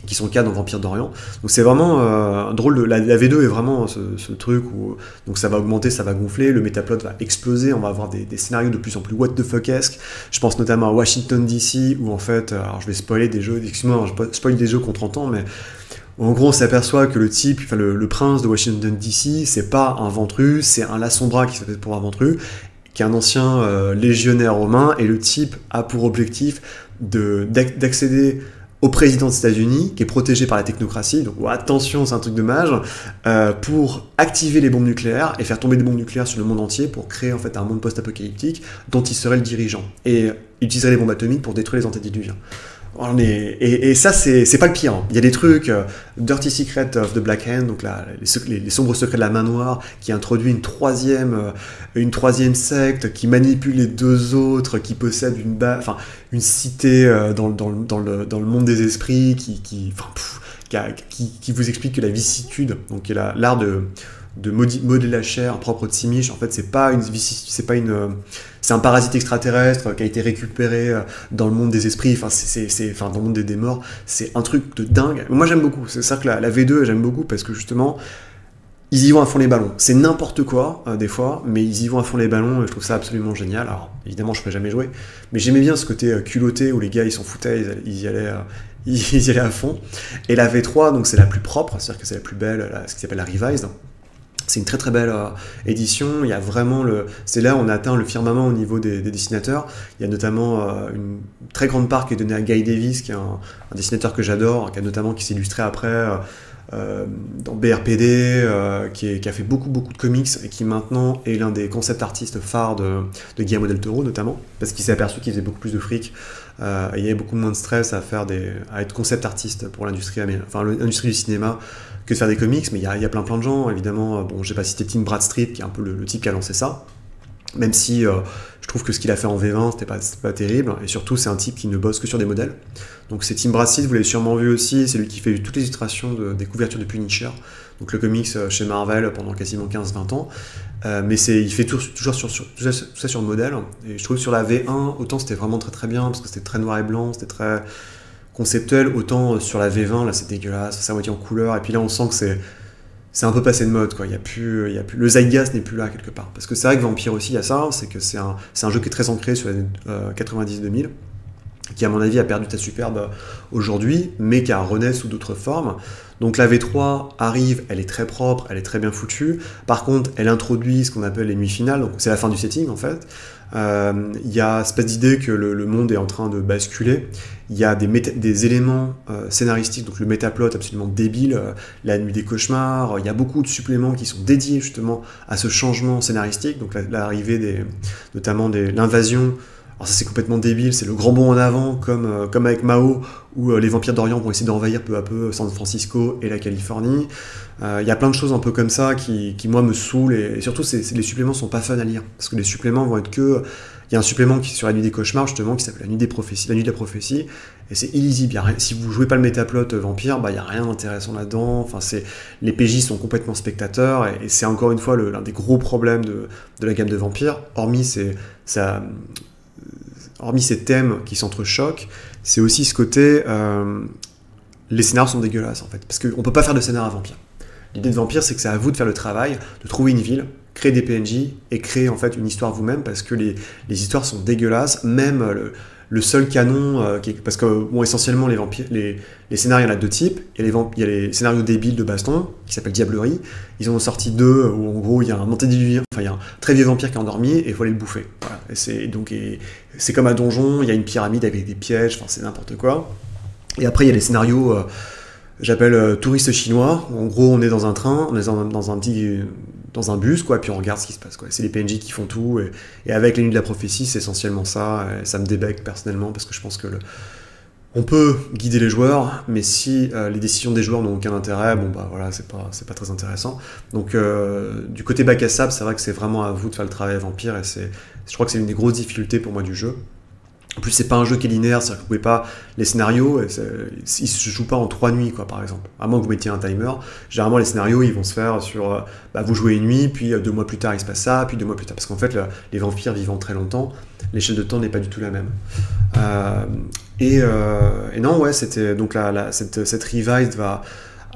qui sont le cas dans Vampire d'Orient. Donc c'est vraiment drôle, la V2 est vraiment ce truc où donc ça va augmenter, ça va gonfler, le métaplot va exploser, on va avoir des scénarios de plus en plus what the fuck-esque. Je pense notamment à Washington DC, où en fait, alors je vais spoiler des jeux, excuse-moi, je spoil des jeux qu'on 30 ans, mais en gros on s'aperçoit que le prince de Washington DC, c'est pas un ventru, c'est un La Sombra qui s'appelle pour un ventru, qui est un ancien légionnaire romain, et le type a pour objectif d'accéder au président des États-Unis, qui est protégé par la technocratie, donc attention, c'est un truc de mage, pour activer les bombes nucléaires et faire tomber des bombes nucléaires sur le monde entier pour créer en fait un monde post-apocalyptique dont il serait le dirigeant. Et il utiliserait les bombes atomiques pour détruire les antédiluviens. Et ça, c'est pas le pire. Il y a des trucs, Dirty Secret of the Black Hand, donc les sombres secrets de la main noire, qui introduit une troisième secte, qui manipule les deux autres, qui possède une cité dans le monde des esprits, qui vous explique que la vicissitude, donc qui est l'art de modeler la chair propre de Simish, en fait c'est un parasite extraterrestre qui a été récupéré dans le monde des esprits, dans le monde des morts, c'est un truc de dingue. Moi j'aime beaucoup, c'est ça que la V2 j'aime beaucoup, parce que justement ils y vont à fond les ballons, c'est n'importe quoi des fois, mais ils y vont à fond les ballons et je trouve ça absolument génial. Alors évidemment je ne pourrais jamais jouer, mais j'aimais bien ce côté culotté où les gars ils s'en foutaient, ils y allaient ils y allaient à fond. Et la V3, donc c'est la plus propre, c'est-à-dire que c'est la plus belle, ce qui s'appelle la Revised. C'est une très très belle édition. Il y a vraiment c'est là où on a atteint le firmament au niveau des dessinateurs. Il y a notamment une très grande part qui est donnée à Guy Davis, qui est un dessinateur que j'adore, qui s'est illustré après dans BRPD, qui a fait beaucoup de comics et qui maintenant est l'un des concept artistes phares de Guillermo del Toro notamment, parce qu'il s'est aperçu qu'il faisait beaucoup plus de fric. Il y avait beaucoup moins de stress à être concept artiste pour l'industrie du cinéma, que de faire des comics, mais il y a plein de gens, évidemment. Bon, j'ai pas cité Tim Bradstreet, qui est un peu le type qui a lancé ça, même si je trouve que ce qu'il a fait en V20, c'était pas terrible, et surtout, c'est un type qui ne bosse que sur des modèles. Donc c'est Tim Bradstreet, vous l'avez sûrement vu aussi, c'est lui qui fait toutes les illustrations des couvertures de Punisher, donc le comics chez Marvel pendant quasiment 15-20 ans, mais il fait toujours tout ça sur le modèle, et je trouve que sur la V1, autant c'était vraiment très très bien, parce que c'était très noir et blanc, c'était très conceptuel, autant sur la V20, là c'est dégueulasse, c'est à moitié en couleur, et puis là on sent que c'est un peu passé de mode, quoi. Il y a plus, le zeitgeist n'est plus là quelque part. Parce que c'est vrai que Vampire aussi, il y a ça, c'est que c'est un jeu qui est très ancré sur les 90-2000, qui à mon avis a perdu sa superbe aujourd'hui, mais qui a renaît sous d'autres formes. Donc la V3 arrive, elle est très propre, elle est très bien foutue. Par contre, elle introduit ce qu'on appelle les nuits finales, donc c'est la fin du setting en fait. Il y a cette idée que le monde est en train de basculer. Il y a des éléments scénaristiques, donc le métaplot absolument débile, la nuit des cauchemars. Il y a beaucoup de suppléments qui sont dédiés justement à ce changement scénaristique, donc l'arrivée notamment l'invasion. Alors ça c'est complètement débile, c'est le grand bond en avant, comme avec Mao, où les vampires d'Orient vont essayer d'envahir peu à peu San Francisco et la Californie. Il y a plein de choses un peu comme ça qui moi me saoulent, et surtout les suppléments sont pas fun à lire, parce que les suppléments vont être que... Il y a un supplément qui est sur la nuit des cauchemars justement, qui s'appelle la nuit de la prophétie, et c'est illisible. Si vous jouez pas le métaplot vampire, il n'y a rien d'intéressant là-dedans. Enfin, les PJ sont complètement spectateurs, et c'est encore une fois l'un des gros problèmes de la gamme de vampires, hormis ces thèmes qui s'entrechoquent, c'est aussi ce côté... les scénarios sont dégueulasses, en fait, parce qu'on peut pas faire de scénar à vampire. L'idée de vampire, c'est que c'est à vous de faire le travail, de trouver une ville, créer des PNJ, et créer en fait une histoire vous-même, parce que les histoires sont dégueulasses, même le seul canon, parce que bon, essentiellement les scénarios, il y en a deux types. Il y a les scénarios débiles de baston, qui s'appellent Diablerie. Ils en ont sorti deux, où en gros il y a un antédiluvien, il y a un très vieux vampire qui est endormi, et il faut aller le bouffer. Voilà. Et c'est comme un donjon, il y a une pyramide avec des pièges, c'est n'importe quoi. Et après il y a les scénarios... j'appelle touristes chinois, où en gros on est dans un train, on est dans un bus, quoi, puis on regarde ce qui se passe, quoi. C'est les PNJ qui font tout, et avec les nuits de la prophétie, c'est essentiellement ça, et ça me débecque personnellement, parce que je pense que on peut guider les joueurs, mais si les décisions des joueurs n'ont aucun intérêt, voilà, c'est pas très intéressant. Donc du côté bac à sable, c'est vrai que c'est vraiment à vous de faire le travail à vampire, et je crois que c'est une des grosses difficultés pour moi du jeu. En plus, c'est pas un jeu qui est linéaire, c'est-à-dire que vous pouvez pas... Les scénarios, ils se jouent pas en 3 nuits, quoi, par exemple. À moins que vous mettiez un timer. Généralement, les scénarios, ils vont se faire sur... vous jouez une nuit, puis 2 mois plus tard, il se passe ça, puis 2 mois plus tard... Parce qu'en fait, les vampires vivant très longtemps, l'échelle de temps n'est pas du tout la même. Et non, ouais, c'était... Donc cette Revised va...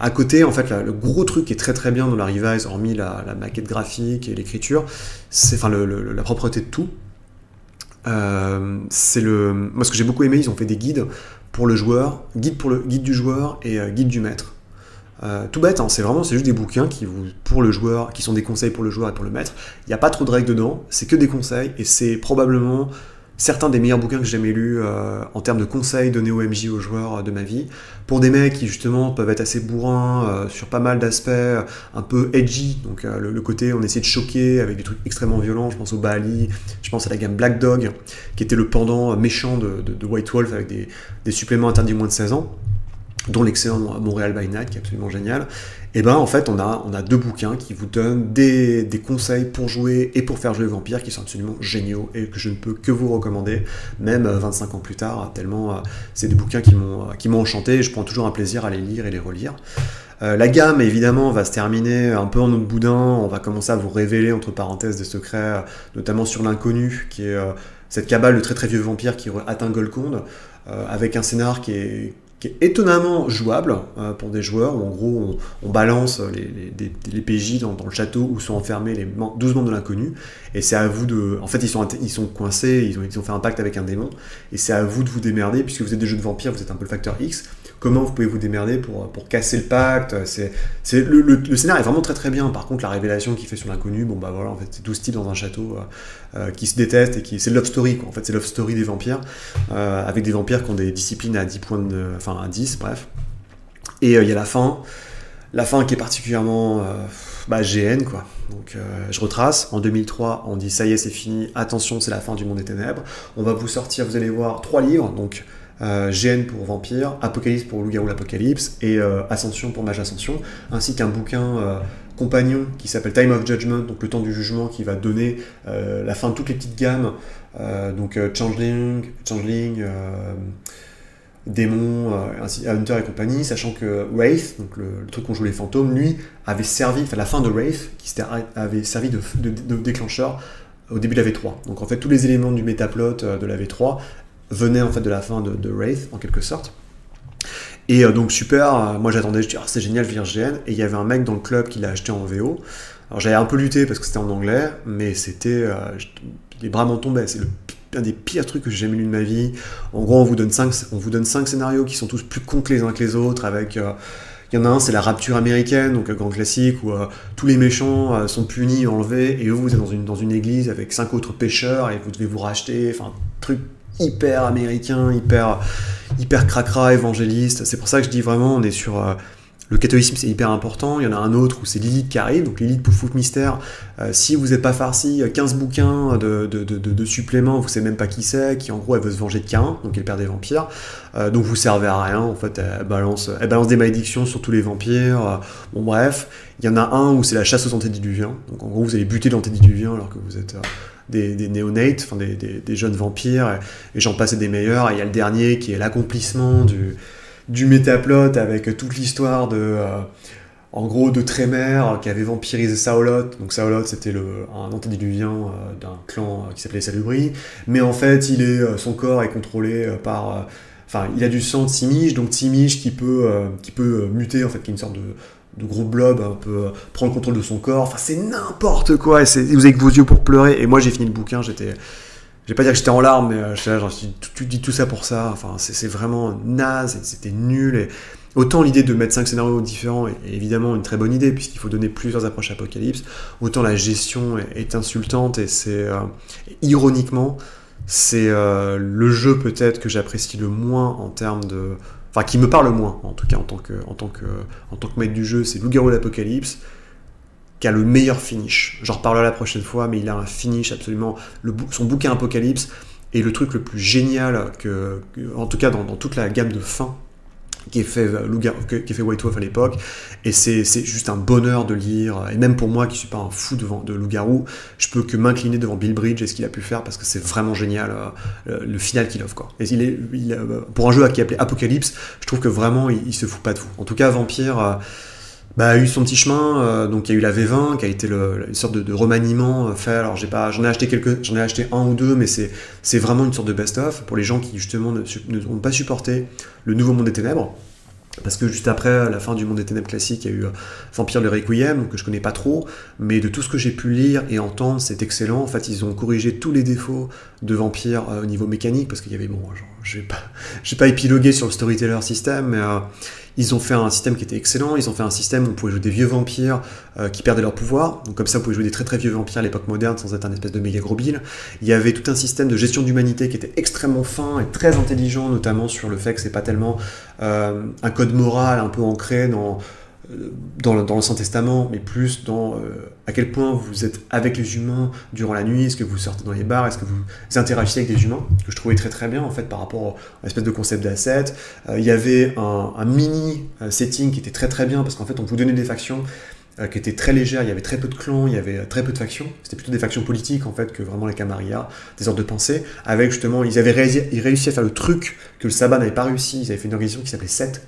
À côté, en fait, le gros truc qui est très très bien dans la Revised, hormis la maquette graphique et l'écriture, c'est la propreté de tout. Moi, ce que j'ai beaucoup aimé, ils ont fait des guides pour le joueur, guide du joueur et guide du maître. Tout bête, hein, c'est juste des bouquins pour le joueur, qui sont des conseils pour le joueur et pour le maître. Il n'y a pas trop de règles dedans, c'est que des conseils, et c'est probablement certains des meilleurs bouquins que j'ai jamais lus en termes de conseils donnés au MJ aux joueurs de ma vie, pour des mecs qui justement peuvent être assez bourrins sur pas mal d'aspects, un peu edgy, donc le côté on essaie de choquer avec des trucs extrêmement violents. Je pense au Baali, je pense à la gamme Black Dog, qui était le pendant méchant de White Wolf, avec des suppléments interdits moins de 16 ans, dont l'excellent Montréal by Night, qui est absolument génial. Et en fait, on a 2 bouquins qui vous donnent des conseils pour jouer et pour faire jouer Vampire, qui sont absolument géniaux et que je ne peux que vous recommander, même 25 ans plus tard, tellement c'est des bouquins qui m'ont enchanté, et je prends toujours un plaisir à les lire et les relire. La gamme, évidemment, va se terminer un peu en autre boudin. On va commencer à vous révéler, entre parenthèses, des secrets, notamment sur l'inconnu, qui est cette cabale de très très vieux vampires qui atteint Golconde, avec un scénar qui est étonnamment jouable pour des joueurs, où en gros on balance les PJ dans le château où sont enfermés les 12 membres de l'inconnu, et c'est à vous de... En fait ils sont coincés, ils ont fait un pacte avec un démon, et c'est à vous de vous démerder, puisque vous êtes des jeux de vampires, vous êtes un peu le facteur X, comment vous pouvez vous démerder pour casser le pacte. Le scénario est vraiment très très bien. Par contre, la révélation qu'il fait sur l'inconnu, bon bah voilà, en fait, c'est 12 types dans un château qui se détestent et c'est love story, quoi. En fait, c'est love story des vampires, avec des vampires qui ont des disciplines à 10 points à 10, bref. Et il y a la fin qui est particulièrement GN, quoi. Donc je retrace, en 2003 on dit ça y est c'est fini, attention c'est la fin du monde des ténèbres, on va vous sortir, vous allez voir 3 livres, donc GN pour Vampire, Apocalypse pour Loup-Garou l'Apocalypse et Ascension pour Mage Ascension, ainsi qu'un bouquin compagnon qui s'appelle Time of Judgment, donc le temps du jugement, qui va donner la fin de toutes les petites gammes, Changeling, Démon, Hunter et compagnie, sachant que Wraith, donc le truc qu'on joue les fantômes, lui avait servi, enfin la fin de Wraith, avait servi de déclencheur au début de la V3. Donc en fait tous les éléments du métaplot de la V3 venaient en fait de la fin de Wraith en quelque sorte. Et donc super, moi j'attendais, je dis c'est génial, je vais lire GN, et il y avait un mec dans le club qui l'a acheté en VO. Alors j'avais un peu lutté parce que c'était en anglais, mais c'était, les bras m'en tombaient, c'est un des pires trucs que j'ai jamais lu de ma vie. En gros, on vous donne 5 scénarios qui sont tous plus cons que les uns que les autres, avec... il y en a un, c'est la rapture américaine, donc un grand classique, où tous les méchants sont punis, enlevés, et vous êtes dans une église avec 5 autres pêcheurs, et vous devez vous racheter, enfin, truc hyper américain, hyper cracra, évangéliste. C'est pour ça que je dis vraiment, on est sur... le catholicisme, c'est hyper important. Il y en a un autre où c'est Lilith qui arrive, donc Lilith Poufouk Mystère. Si vous n'êtes pas farci, 15 bouquins de suppléments, vous ne savez même pas qui c'est, qui en gros, elle veut se venger de Cain, donc elle perd des vampires. Donc vous servez à rien, en fait, elle balance des malédictions sur tous les vampires. Bon bref, il y en a un où c'est la chasse aux antédiluviens. Donc en gros, vous allez buter l'antédiluvien alors que vous êtes... des néonates, enfin des jeunes vampires, et j'en passe des meilleurs. Et il y a le dernier qui est l'accomplissement du métaplot avec toute l'histoire en gros de Trémère qui avait vampirisé Saolot. Donc Saolot c'était un antédiluvien d'un clan qui s'appelait Salubri, mais en fait son corps est contrôlé par... il a du sang de Simish, donc Simish qui peut muter, en fait, qui est une sorte de gros blob, un peu prendre le contrôle de son corps. Enfin c'est n'importe quoi, vous avez que vos yeux pour pleurer. Et moi j'ai fini le bouquin, je vais pas dire que j'étais en larmes, mais tu dis tout ça pour ça. Enfin, c'est vraiment naze, c'était nul. Et autant l'idée de mettre 5 scénarios différents est évidemment une très bonne idée, puisqu'il faut donner plusieurs approches Apocalypse, autant la gestion est insultante, et c'est ironiquement, c'est le jeu peut-être que j'apprécie le moins en termes de... Enfin, qui me parle le moins, en tout cas en tant que maître du jeu, c'est Loup-Garou l'Apocalypse, qui a le meilleur finish. J'en reparlerai la prochaine fois, mais il a un finish absolument... son bouquin Apocalypse est le truc le plus génial en tout cas dans toute la gamme de fins qui est fait White Wolf à l'époque, et c'est juste un bonheur de lire, et même pour moi qui suis pas un fou de Loup-Garou, je peux que m'incliner devant Bill Bridge et ce qu'il a pu faire, parce que c'est vraiment génial le final qu'il offre, quoi. Et pour un jeu qui est appelé Apocalypse, je trouve que vraiment il se fout pas de vous. En tout cas, Vampire a eu son petit chemin, donc il y a eu la V20 qui a été une sorte de remaniement fait. Alors j'en ai acheté un ou deux, mais c'est vraiment une sorte de best-of pour les gens qui justement n'ont pas supporté le nouveau monde des ténèbres, parce que juste après la fin du monde des ténèbres classique, il y a eu Vampire le Requiem, que je connais pas trop, mais de tout ce que j'ai pu lire et entendre, c'est excellent. En fait, ils ont corrigé tous les défauts de Vampire au niveau mécanique, parce qu'il y avait, je vais pas épiloguer sur le storyteller system, mais ils ont fait un système qui était excellent. Ils ont fait un système où on pouvait jouer des vieux vampires qui perdaient leur pouvoir. Donc comme ça, vous pouvez jouer des très très vieux vampires à l'époque moderne sans être un espèce de méga gros bill. Il y avait tout un système de gestion d'humanité qui était extrêmement fin et très intelligent, notamment sur le fait que c'est pas tellement un code moral un peu ancré dans l'Ancien Testament, mais plus dans à quel point vous êtes avec les humains durant la nuit, est-ce que vous sortez dans les bars, est-ce que vous interagissez avec des humains, que je trouvais très très bien en fait par rapport à l'espèce de concept d'asset. Il y avait un mini setting qui était très très bien, parce qu'en fait on vous donnait des factions qui étaient très légères, il y avait très peu de clans, il y avait très peu de factions, c'était plutôt des factions politiques en fait que vraiment les Camarilla, des ordres de pensée, avec justement, ils réussi à faire le truc que le Sabbat n'avait pas réussi. Ils avaient fait une organisation qui s'appelait Seth,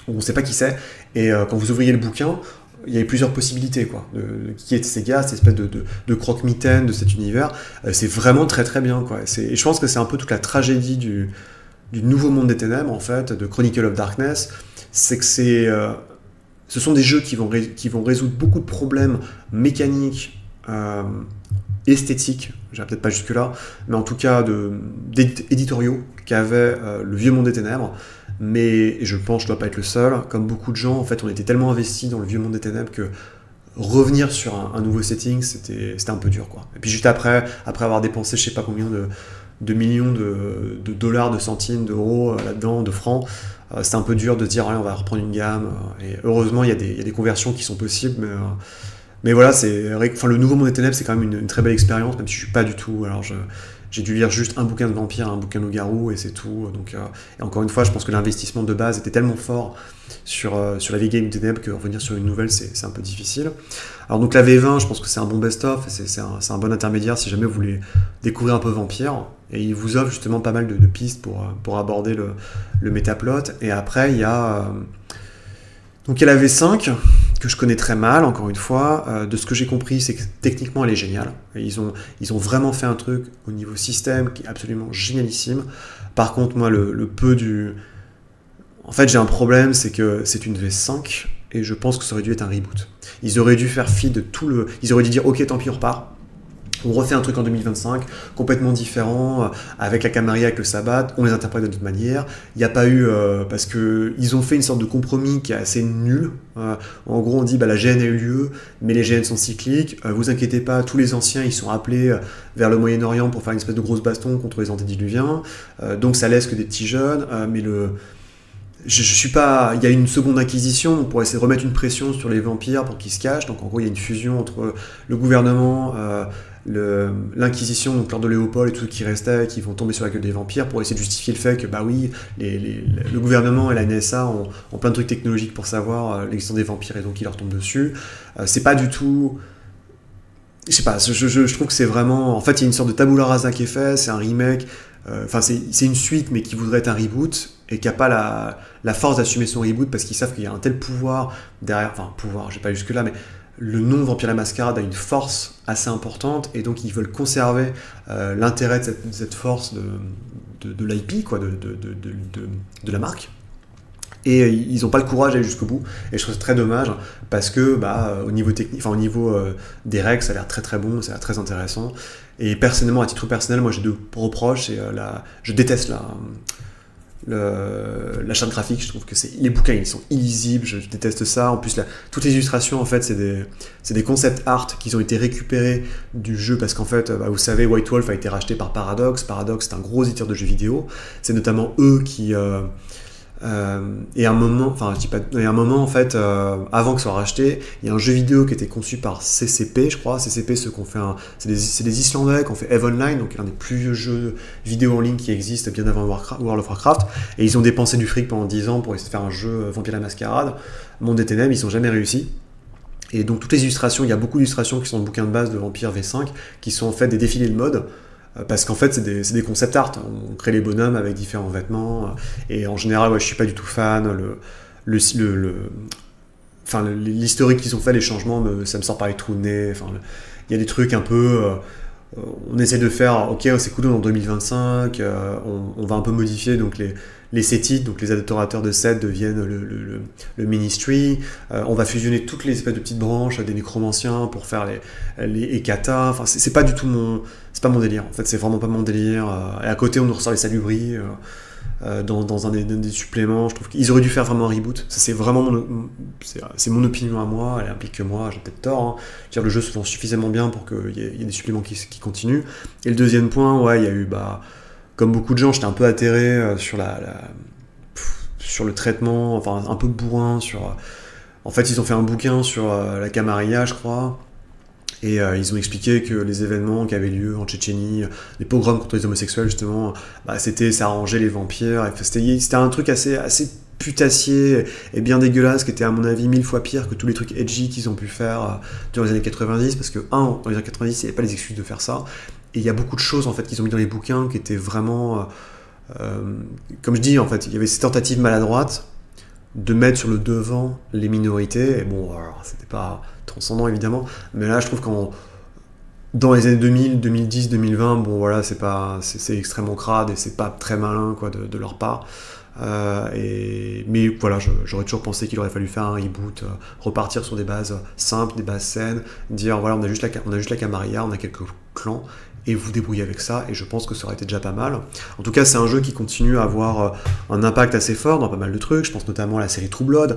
on ne sait pas qui c'est, et quand vous ouvriez le bouquin, il y avait plusieurs possibilités, quoi, de qui étaient ces gars, cette espèce de croque-mitaine de cet univers. C'est vraiment très très bien, quoi. Et je pense que c'est un peu toute la tragédie du nouveau monde des ténèbres, en fait, de Chronicle of Darkness, c'est que ce sont des jeux qui vont résoudre beaucoup de problèmes mécaniques, esthétiques, j'irai peut-être pas jusque-là, mais en tout cas éditoriaux qu'avait le vieux monde des ténèbres, mais je pense que je dois pas être le seul. Comme beaucoup de gens, en fait, on était tellement investis dans le vieux monde des ténèbres que revenir sur un nouveau setting, c'était un peu dur, quoi. Et puis juste après avoir dépensé je sais pas combien de millions de dollars, de centimes, d'euros là-dedans, de francs, c'était un peu dur de se dire allez, on va reprendre une gamme. Et heureusement, il y a des conversions qui sont possibles, mais voilà, le nouveau Monde des Ténèbres, c'est quand même une très belle expérience, même si je suis pas du tout. Alors j'ai dû lire juste un bouquin de vampire, un bouquin de loup-garou, et c'est tout. Donc, et encore une fois, je pense que l'investissement de base était tellement fort sur la vieille game des ténèbres que revenir sur une nouvelle, c'est un peu difficile. Alors donc la V20, je pense que c'est un bon best-of, c'est un bon intermédiaire si jamais vous voulez découvrir un peu Vampire. Et il vous offre justement pas mal de pistes pour aborder le métaplot. Et après, il y a la V5, que je connais très mal, encore une fois. De ce que j'ai compris, c'est que techniquement, elle est géniale. Et ils ont vraiment fait un truc au niveau système qui est absolument génialissime. Par contre, moi, le peu du... En fait, j'ai un problème, c'est que c'est une V5, et je pense que ça aurait dû être un reboot. Ils auraient dû faire fi de tout le... Ils auraient dû dire, ok, tant pis, on repart. On refait un truc en 2025, complètement différent, avec la Camarilla, avec le Sabbat, on les interprète de toute manière. Il n'y a pas eu... parce qu'ils ont fait une sorte de compromis qui est assez nul. En gros, on dit, la GN a eu lieu, mais les GN sont cycliques. Vous inquiétez pas, tous les anciens, ils sont appelés vers le Moyen-Orient pour faire une espèce de grosse baston contre les antédiluviens. Donc ça laisse que des petits jeunes, mais je suis pas... Il y a une seconde inquisition pour essayer de remettre une pression sur les vampires pour qu'ils se cachent. Donc en gros, il y a une fusion entre le gouvernement... l'inquisition, donc l'ordre de Léopold et tout ce qui restait, qui vont tomber sur la gueule des vampires pour essayer de justifier le fait que le gouvernement et la NSA ont plein de trucs technologiques pour savoir l'existence des vampires et donc ils leur tombent dessus. C'est pas du tout... Je sais pas, je trouve que c'est vraiment... En fait, il y a une sorte de tabula rasa qui est fait, c'est un remake, c'est une suite mais qui voudrait être un reboot et qui n'a pas la force d'assumer son reboot parce qu'ils savent qu'il y a un tel pouvoir derrière... Enfin, pouvoir, j'ai pas jusque là, mais... Le nom Vampire la Mascarade a une force assez importante et donc ils veulent conserver l'intérêt de cette force de l'IP, quoi, de la marque. Et ils n'ont pas le courage d'aller jusqu'au bout. Et je trouve ça très dommage parce que au niveau technique, au niveau des règles, ça a l'air très très bon, ça a l'air très intéressant. Et personnellement, à titre personnel, moi j'ai deux reproches. Je déteste la charte graphique, je trouve que les bouquins ils sont illisibles, je déteste ça. En plus, toutes les illustrations en fait c'est des concept art qui ont été récupérés du jeu parce qu'en fait, vous savez, White Wolf a été racheté par Paradox. Paradox c'est un gros éditeur de jeux vidéo. C'est notamment eux qui et à un moment, en fait, avant que ce soit racheté, il y a un jeu vidéo qui était conçu par CCP, je crois. CCP, ceux qui ont fait c'est des Islandais qui ont fait EVE Online, donc l'un des plus vieux jeux vidéo en ligne qui existe bien avant World of Warcraft. Et ils ont dépensé du fric pendant 10 ans pour essayer de faire un jeu Vampire la Mascarade, Monde des Ténèbres, ils n'ont jamais réussi. Et donc toutes les illustrations, il y a beaucoup d'illustrations qui sont le bouquin de base de Vampire V5, qui sont en fait des défilés de mode. Parce qu'en fait, c'est des concept art. On crée les bonhommes avec différents vêtements. Et en général, je suis pas du tout fan. L'historique qu'ils ont fait, les changements, ça me sort par les trous de nez. Il y a des trucs un peu... on essaie de faire, ok, c'est cool en 2025, on va un peu modifier donc les setites, donc les adorateurs de Seth deviennent le Ministry, on va fusionner toutes les espèces de petites branches des nécromanciens pour faire les Ekata, c'est pas du tout c'est pas mon délire, en fait c'est vraiment pas mon délire, et à côté on nous ressort les salubris dans un des suppléments. Je trouve qu'ils auraient dû faire vraiment un reboot. Ça, c'est vraiment c'est mon opinion à moi, elle implique que moi, j'ai peut-être tort, hein. Je veux dire, le jeu se vend suffisamment bien pour qu'il y ait des suppléments qui continuent. Et le deuxième point, il y a eu, comme beaucoup de gens, j'étais un peu atterré sur le traitement, enfin un peu bourrin en fait, ils ont fait un bouquin sur la Camarilla, je crois. Et ils ont expliqué que les événements qui avaient lieu en Tchétchénie, les pogroms contre les homosexuels justement, ça arrangeait les vampires. C'était un truc assez putassier et bien dégueulasse, qui était à mon avis 1000 fois pire que tous les trucs edgy qu'ils ont pu faire durant les années 90, parce que dans les années 90, il n'y avait pas les excuses de faire ça. Et il y a beaucoup de choses en fait qu'ils ont mis dans les bouquins qui étaient vraiment, comme je dis, en fait, il y avait ces tentatives maladroites de mettre sur le devant les minorités. Et bon, alors, c'était pas transcendant évidemment, mais là je trouve dans les années 2000, 2010, 2020, bon voilà, c'est extrêmement crade et c'est pas très malin, quoi, de leur part. Mais voilà, j'aurais toujours pensé qu'il aurait fallu faire un reboot, repartir sur des bases simples, des bases saines, dire voilà, on a juste la Camarilla, on a quelques clans, et vous débrouillez avec ça, et je pense que ça aurait été déjà pas mal. En tout cas, c'est un jeu qui continue à avoir un impact assez fort dans pas mal de trucs. Je pense notamment à la série True Blood,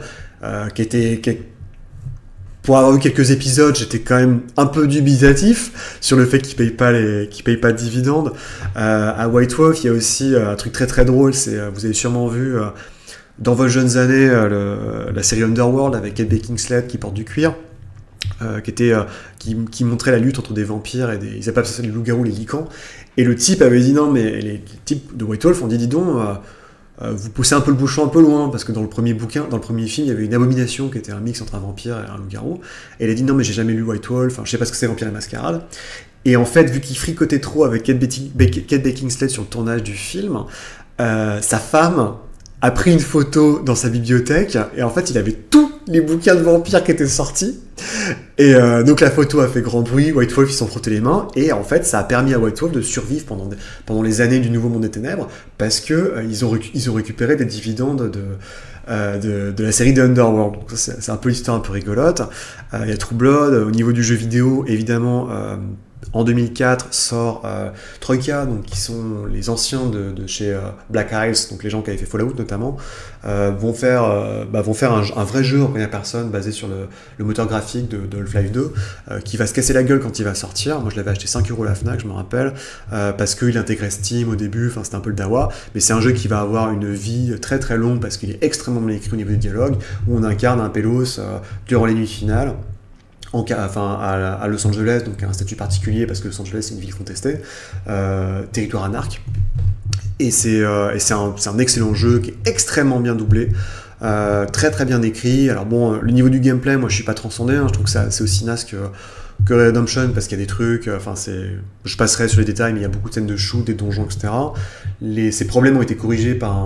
pour avoir eu quelques épisodes, j'étais quand même un peu dubitatif sur le fait qu'ils payent pas de dividendes. À White Wolf, il y a aussi un truc très très drôle, vous avez sûrement vu dans vos jeunes années la série Underworld avec Kate Beckinsale qui porte du cuir. Qui montrait la lutte entre des vampires et ils appellent ça les loups-garous, les licans. Et le type avait dit non, mais les types de White Wolf ont dit dis donc, vous poussez un peu le bouchon un peu loin, parce que dans le premier film, il y avait une abomination qui était un mix entre un vampire et un loup-garou. Et il a dit non, mais j'ai jamais lu White Wolf, enfin, je sais pas ce que c'est Vampire et Mascarade. Et en fait, vu qu'il fricotait trop avec Kate Beckinsale sur le tournage du film, sa femme a pris une photo dans sa bibliothèque, et en fait, il avait tous les bouquins de vampires qui étaient sortis. Et donc la photo a fait grand bruit, White Wolf ils se sont frottés les mains, et en fait ça a permis à White Wolf de survivre pendant les années du Nouveau Monde des Ténèbres, parce que ils ont récupéré des dividendes de la série de Underworld. Donc c'est un peu l'histoire un peu rigolote. Il y a True Blood, au niveau du jeu vidéo, évidemment, en 2004 sort Troika, donc qui sont les anciens de chez Black Isles, donc les gens qui avaient fait Fallout notamment, vont faire un vrai jeu en première personne basé sur le moteur graphique de Half-Life 2, qui va se casser la gueule quand il va sortir. Moi je l'avais acheté 5€ à la Fnac, je me rappelle, parce qu'il intégrait Steam au début, enfin c'était un peu le dawa, mais c'est un jeu qui va avoir une vie très très longue parce qu'il est extrêmement bien écrit au niveau du dialogue, où on incarne un Pélos durant les nuits finales. À Los Angeles, donc un statut particulier parce que Los Angeles c'est une ville contestée, territoire anarque, et c'est un excellent jeu qui est extrêmement bien doublé, très très bien écrit. Alors bon, le niveau du gameplay, moi je suis pas transcendé, hein, je trouve que c'est aussi naze que Redemption, parce qu'il y a des trucs, je passerai sur les détails, mais il y a beaucoup de scènes de shoot, des donjons, etc. Ces problèmes ont été corrigés par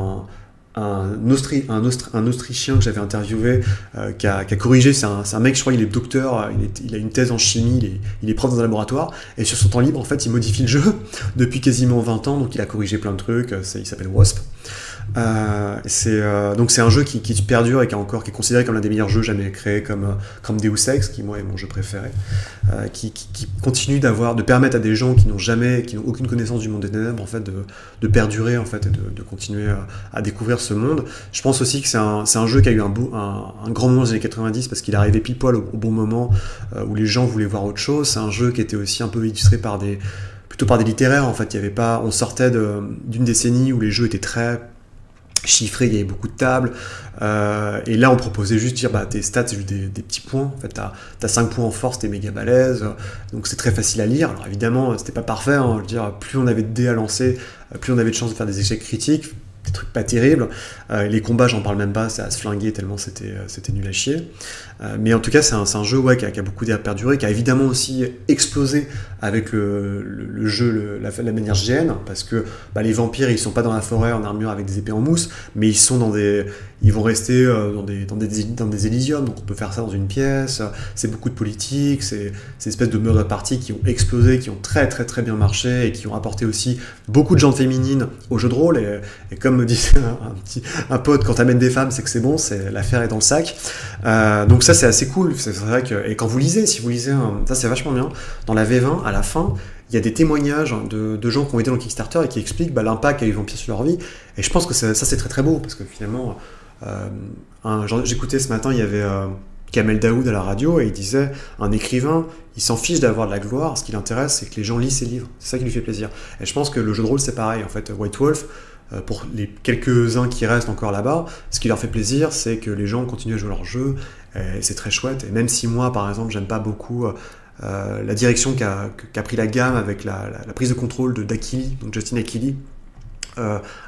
un Autrichien que j'avais interviewé, qui a corrigé. C'est un mec, je crois, il est docteur, il a une thèse en chimie, il est prof dans un laboratoire, et sur son temps libre, en fait, il modifie le jeu depuis quasiment 20 ans, donc il a corrigé plein de trucs. Il s'appelle Wasp. Donc c'est un jeu qui perdure et qui est considéré comme l'un des meilleurs jeux jamais créés, comme Deus Ex, qui moi est mon jeu préféré, qui continue de permettre à des gens qui n'ont aucune connaissance du monde des ténèbres, en fait, de perdurer, en fait, et de continuer à découvrir ce monde. Je pense aussi que c'est un jeu qui a eu un grand moment dans les années 90, parce qu'il est arrivé pile poil au bon moment, où les gens voulaient voir autre chose. C'est un jeu qui était aussi un peu illustré plutôt par des littéraires, en fait. On sortait d'une décennie où les jeux étaient très chiffré, il y avait beaucoup de tables, et là on proposait juste de dire tes stats c'est juste des petits points, en fait t'as 5 points en force, t'es méga balèze, donc c'est très facile à lire. Alors évidemment c'était pas parfait, hein, je veux dire, plus on avait de dés à lancer, plus on avait de chances de faire des échecs critiques, des trucs pas terribles. Les combats, j'en parle même pas, c'est à se flinguer tellement c'était nul à chier. Mais en tout cas, c'est un jeu qui a beaucoup perduré, qui a évidemment aussi explosé avec le jeu, la manière GN, parce que les vampires, ils sont pas dans la forêt en armure avec des épées en mousse, mais ils vont rester dans des Elysium, donc on peut faire ça dans une pièce. C'est beaucoup de politique, c'est ces espèces de murder party qui ont explosé, qui ont très très très bien marché, et qui ont apporté aussi beaucoup de jantes féminines au jeu de rôle. Et comme me disait un pote, quand t'amènes des femmes, c'est que c'est bon, l'affaire est dans le sac. Donc ça c'est assez cool, c'est vrai que, et quand vous lisez, ça c'est vachement bien, dans la V20, à la fin, il y a des témoignages de gens qui ont été dans le Kickstarter et qui expliquent l'impact qu'a eu Vampire sur leur vie, et je pense que ça c'est très très beau, parce que finalement, j'écoutais ce matin, il y avait Kamel Daoud à la radio, et il disait, un écrivain, il s'en fiche d'avoir de la gloire, ce qui l'intéresse c'est que les gens lisent ses livres, c'est ça qui lui fait plaisir. Et je pense que le jeu de rôle c'est pareil, en fait. White Wolf, pour les quelques-uns qui restent encore là-bas, ce qui leur fait plaisir, c'est que les gens continuent à jouer leur jeu, et c'est très chouette. Et même si moi, par exemple, j'aime pas beaucoup la direction qu'a pris la gamme avec la prise de contrôle d'Akili, donc Justin Akili,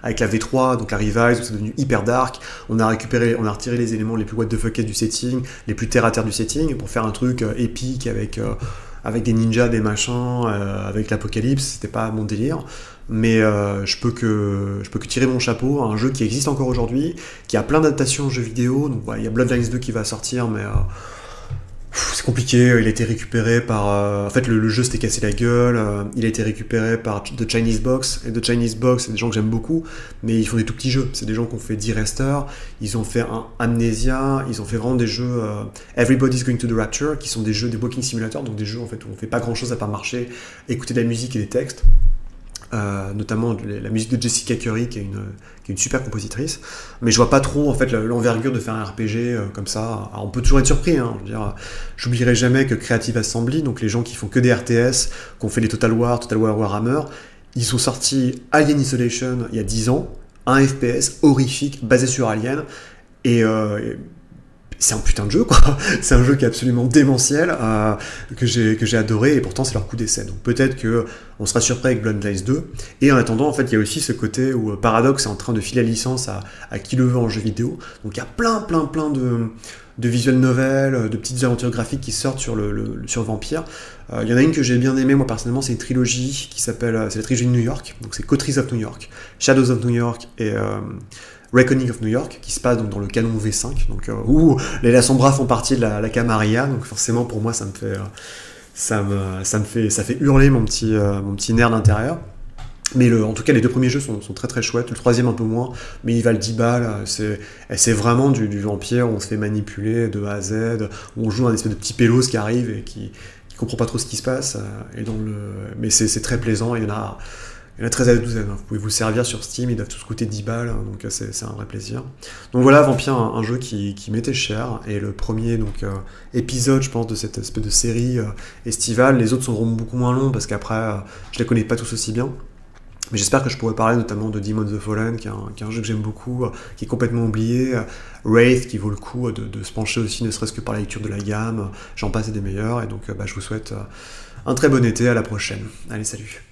avec la V3, donc la Revise, où c'est devenu hyper dark, on a retiré les éléments les plus what the fuck du setting, les plus terre à terre du setting, pour faire un truc épique avec des ninjas, des machins, avec l'apocalypse. C'était pas mon délire, mais je peux que tirer mon chapeau à un jeu qui existe encore aujourd'hui, qui a plein d'adaptations en jeux vidéo. Donc il y a Bloodlines 2 qui va sortir, mais C'est compliqué, il a été récupéré par... en fait, le jeu s'était cassé la gueule, il a été récupéré par The Chinese Box, et The Chinese Box, c'est des gens que j'aime beaucoup, mais ils font des tout petits jeux. C'est des gens qui ont fait D-Rester, ils ont fait un Amnesia, ils ont fait vraiment des jeux Everybody's Going to the Rapture, qui sont des jeux, des walking simulators, donc des jeux en fait, où on fait pas grand-chose à part marcher, écouter de la musique et des textes. Notamment la musique de Jessica Curry qui est une super compositrice, mais je vois pas trop en fait l'envergure de faire un RPG comme ça. Alors, on peut toujours être surpris, hein, je veux dire, j'oublierai jamais que Creative Assembly, donc les gens qui font que des RTS, qui ont fait les Total War Warhammer, ils ont sorti Alien Isolation il y a 10 ans, un FPS horrifique basé sur Alien, et c'est un putain de jeu, quoi. C'est un jeu qui est absolument démentiel, que j'ai adoré, et pourtant c'est leur coup d'essai. Donc peut-être que on sera surpris avec Bloodlines 2. Et en attendant, en fait, il y a aussi ce côté où Paradox est en train de filer la licence à qui le veut en jeu vidéo. Donc il y a plein de visual novels, de petites aventures graphiques qui sortent sur Vampire. Il y en a une que j'ai bien aimée, moi personnellement, c'est une trilogie qui s'appelle, c'est la trilogie de New York. Donc c'est Coteries of New York, Shadows of New York et Reckoning of New York, qui se passe donc dans le canon V5, donc où les La Sombra font partie de la Camarilla, donc forcément pour moi ça fait hurler mon petit nerf d'intérieur. Mais en tout cas les deux premiers jeux sont très très chouettes, le troisième un peu moins, mais il valent 10 balles, c'est vraiment du vampire où on se fait manipuler de A à Z, où on joue un espèce de petit pélos qui arrive et qui comprend pas trop ce qui se passe, mais c'est très plaisant, il y en a 13 à la douzaine, vous pouvez vous servir sur Steam, ils doivent tous coûter 10 balles, donc c'est un vrai plaisir. Donc voilà, Vampire, un jeu qui m'était cher, et le premier épisode, je pense, de cette espèce de série estivale. Les autres sont beaucoup moins longs, parce qu'après, je les connais pas tous aussi bien. Mais j'espère que je pourrai parler notamment de Demon the Fallen, qui est un jeu que j'aime beaucoup, qui est complètement oublié, Wraith, qui vaut le coup de se pencher aussi, ne serait-ce que par la lecture de la gamme, j'en passe et des meilleurs, et donc je vous souhaite un très bon été, à la prochaine. Allez, salut.